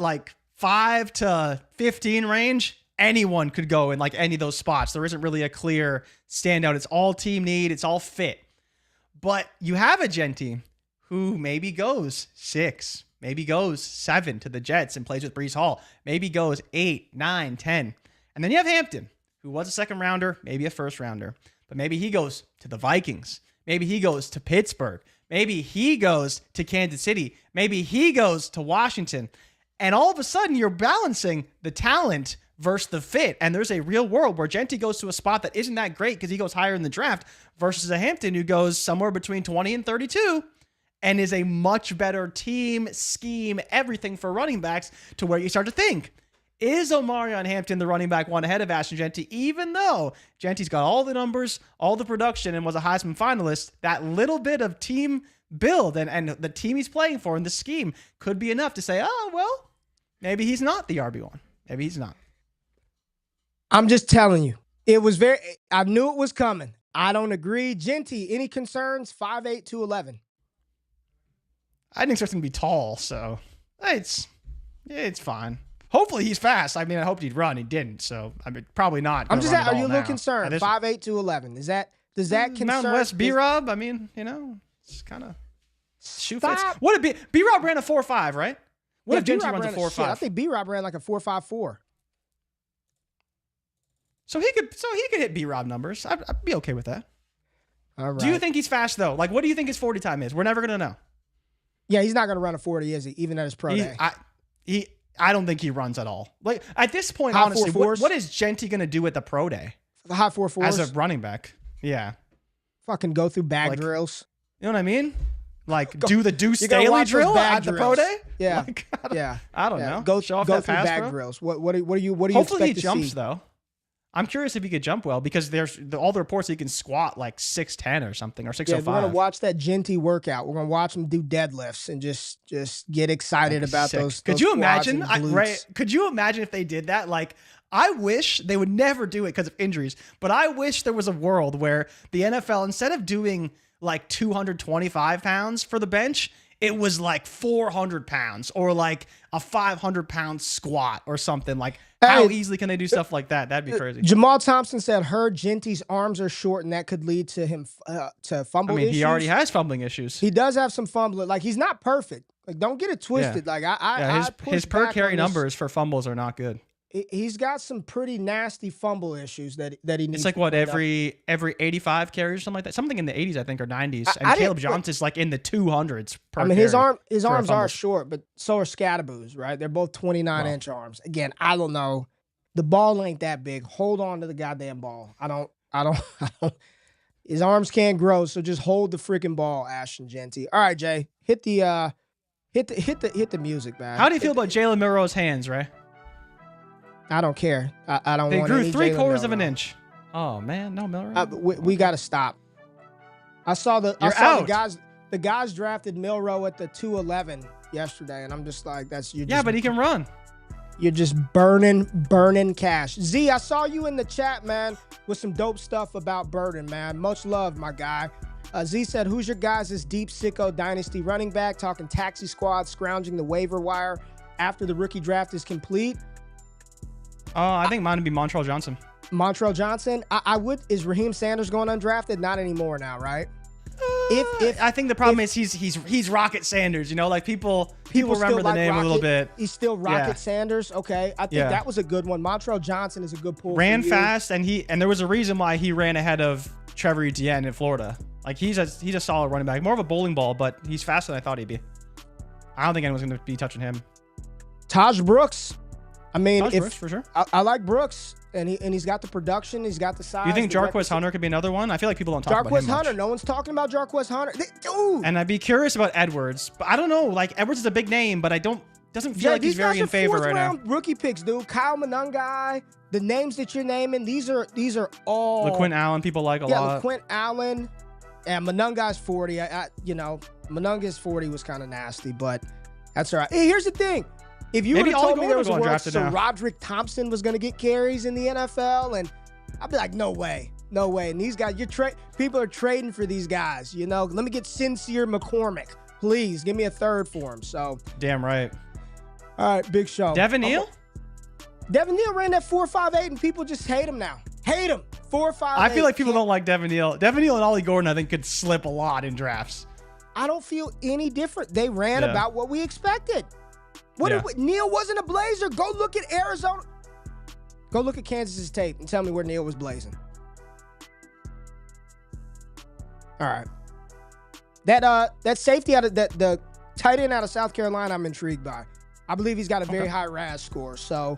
S2: 5 to 15 range, anyone could go in any of those spots. There isn't really a clear standout. It's all team need. It's all fit. But you have a Genty who maybe goes 6, maybe goes 7 to the Jets and plays with Breece Hall, maybe goes 8, 9, 10. And then you have Hampton, who was a second rounder, maybe a first rounder, but maybe he goes to the Vikings. Maybe he goes to Pittsburgh. Maybe he goes to Kansas City. Maybe he goes to Washington. And all of a sudden, you're balancing the talent versus the fit. And there's a real world where Genty goes to a spot that isn't that great because he goes higher in the draft versus a Hampton who goes somewhere between 20 and 32 and is a much better team, scheme, everything for running backs, to where you start to think, is Omarion Hampton the running back one ahead of Ashton Jeanty, even though Jeanty's got all the numbers, all the production, and was a Heisman finalist? That little bit of team build and the team he's playing for and the scheme could be enough to say, oh, well, maybe he's not the RB1. Maybe he's not.
S1: I'm just telling you. I knew it was coming. I don't agree. Jeanty, any concerns? 5'8", 211.
S2: I didn't expect him to be tall, so it's fine. Hopefully he's fast. I mean, I hoped he'd run. He didn't, so I mean, probably not.
S1: I'm just are you a little concerned? 5'8", 211. Does that concern?
S2: Mountain West B-Rob? I mean, it's kind of shoe fits. What did B-Rob ran a 4.5, right? What if Jeanty runs a 4.5?
S1: I think B-Rob ran like a 4.54.
S2: So he could hit B-Rob numbers. I'd be okay with that.
S1: All right.
S2: Do you think he's fast though? Like, what do you think his 40 time is? We're never gonna know.
S1: Yeah, he's not gonna run a 40, is he? Even at his pro day.
S2: I don't think he runs at all. Like at this point, honestly, what is Jeanty gonna do at the pro day?
S1: The high 4.4s
S2: as a running back. Yeah.
S1: Fucking go through bag drills.
S2: You know what I mean? Like do the Deuce Staley drill at the pro day?
S1: Yeah.
S2: Like,
S1: yeah.
S2: I don't know.
S1: Go
S2: Show off
S1: through
S2: that pass,
S1: bag
S2: bro.
S1: drills. What do you
S2: Hopefully
S1: expect
S2: he
S1: to
S2: jumps
S1: see?
S2: though. I'm curious if he could jump well because there's all the reports he can squat like 6'10" or something or 6'05".
S1: Yeah, we're gonna watch that Jeanty workout. We're gonna watch him do deadlifts and just get excited about
S2: sick.
S1: those.
S2: Could you imagine?
S1: Glutes.
S2: Could you imagine if they did that? Like, I wish they would never do it because of injuries, but I wish there was a world where the NFL, instead of doing like 225 pounds for the bench, it was like 400 pounds or like a 500-pound squat or something. Like, how easily can they do stuff like that? That'd be crazy.
S1: Jamal Thompson said Jeanty's arms are short and that could lead to him to fumble issues.
S2: He already has fumbling issues.
S1: He does have some fumbling. Like, he's not perfect. Like, don't get it twisted.
S2: Yeah.
S1: Like,
S2: his per carry numbers for fumbles are not good.
S1: He's got some pretty nasty fumble issues that he needs.
S2: It's like what, every 85 carries or something like that. Something in the 80s, I think, or 90s. And Caleb Johnson's like in the 200s per carry.
S1: His arms are short, but so are Scadaboo's, right? They're both 29-inch arms. Again, I don't know. The ball ain't that big. Hold on to the goddamn ball. I don't. His arms can't grow, so just hold the freaking ball, Ashton Jeanty. All right, Jay, hit the music, man.
S2: How do you feel about Jalen Milroe's hands, Ray?
S1: I don't care. I don't.
S2: They
S1: want
S2: grew
S1: any
S2: 3/4 of an inch. Oh man, no Milroe.
S1: We got to stop. I saw the guys drafted Milroe at the 211 yesterday, and I'm just like,
S2: but he can run.
S1: You're just burning cash. Z, I saw you in the chat, man, with some dope stuff about Burden, man. Much love, my guy. Z said, who's your guys' deep sicko dynasty running back? Talking taxi squad, scrounging the waiver wire after the rookie draft is complete.
S2: I think mine would be Montrell Johnson.
S1: Montrell Johnson? I would. Is Raheem Sanders going undrafted? Not anymore now, right?
S2: I think the problem is he's Rocket Sanders, like people remember the name a little bit.
S1: He's still Rocket Sanders. Okay. I think that was a good one. Montrell Johnson is a good pull.
S2: Ran fast and there was a reason why he ran ahead of Trevor Etienne in Florida. Like he's a solid running back, more of a bowling ball, but he's faster than I thought he'd be. I don't think anyone's going to be touching him.
S1: Taj Brooks. I mean,
S2: Brooks, for sure.
S1: I like Brooks, and he's got the production, he's got the size.
S2: Do you think Jarquez Hunter could be another one? I feel like people don't talk about him much.
S1: Jarquez Hunter, no one's talking about Jarquez Hunter. Dude.
S2: And I'd be curious about Edwards, but I don't know. Like Edwards is a big name, but doesn't feel like he's very in favor right now.
S1: Rookie picks, dude. Kyle Monangai, the names that you're naming, these are all
S2: LaQuint Allen. People like a lot.
S1: Yeah, LaQuint Allen, and Monangai's 40. Monangai's 40 was kind of nasty, but that's all right. Hey, here's the thing. If you would have told me there was a world so Roderick Thompson was going to get carries in the NFL, and I'd be like, no way. And these guys, people are trading for these guys. Let me get Sincere McCormick. Please give me a third for him. So
S2: damn right.
S1: All right, big show.
S2: Devin Neal?
S1: Devin Neal ran that 4.58, and people just hate him now. Hate him. 4.58.
S2: I feel like people don't like Devin Neal. Devin Neal and Ollie Gordon, I think, could slip a lot in drafts.
S1: I don't feel any different. They ran about what we expected. Neal wasn't a Blazer. Go look at Arizona. Go look at Kansas's tape and tell me where Neal was blazing. All right. That safety out of the tight end out of South Carolina, I'm intrigued by. I believe he's got a very high RAS score, so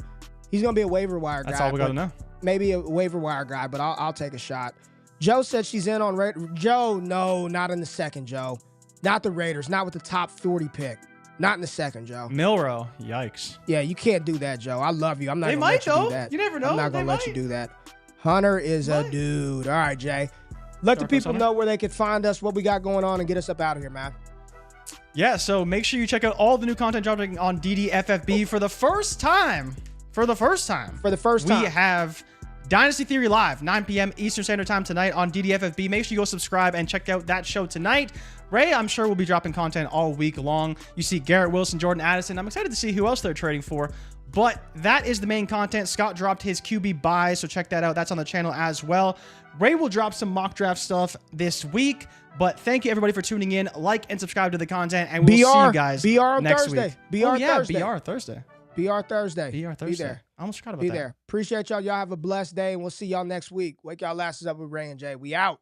S1: he's gonna be a waiver wire guy.
S2: That's all we gotta know.
S1: Maybe a waiver wire guy, but I'll take a shot. Joe said she's in on Raiders. Joe, no, not in the second, Joe. Not the Raiders. Not with the top 40 pick. Not in the second, Joe.
S2: Milrow. Yikes.
S1: Yeah, you can't do that, Joe. I love you. I'm not
S2: They
S1: gonna
S2: might,
S1: let you
S2: though.
S1: do that.
S2: You never know.
S1: I'm not gonna let you do that. Hunter is a dude. All right, Jay. Let the people know where they can find us, what we got going on, and get us up out of here, man.
S2: Yeah, so make sure you check out all the new content dropping on DDFFB for the first time. For the first time. We have Dynasty Theory Live, 9 p.m. Eastern Standard Time tonight on DDFFB. Make sure you go subscribe and check out that show tonight. Ray, I'm sure, will be dropping content all week long. You see Garrett, Wilson, Jordan Addison. I'm excited to see who else they're trading for. But that is the main content. Scott dropped his QB buys, so check that out. That's on the channel as well. Ray will drop some mock draft stuff this week. But thank you, everybody, for tuning in. Like and subscribe to the content, and we'll see you guys next week.
S1: BR Thursday.
S2: BR Thursday.
S1: BR Thursday.
S2: BR Thursday.
S1: Be there.
S2: I almost forgot about
S1: Be
S2: that.
S1: there. Appreciate y'all. Y'all have a blessed day, and we'll see y'all next week. Wake y'all asses up with Ray and Jay. We out.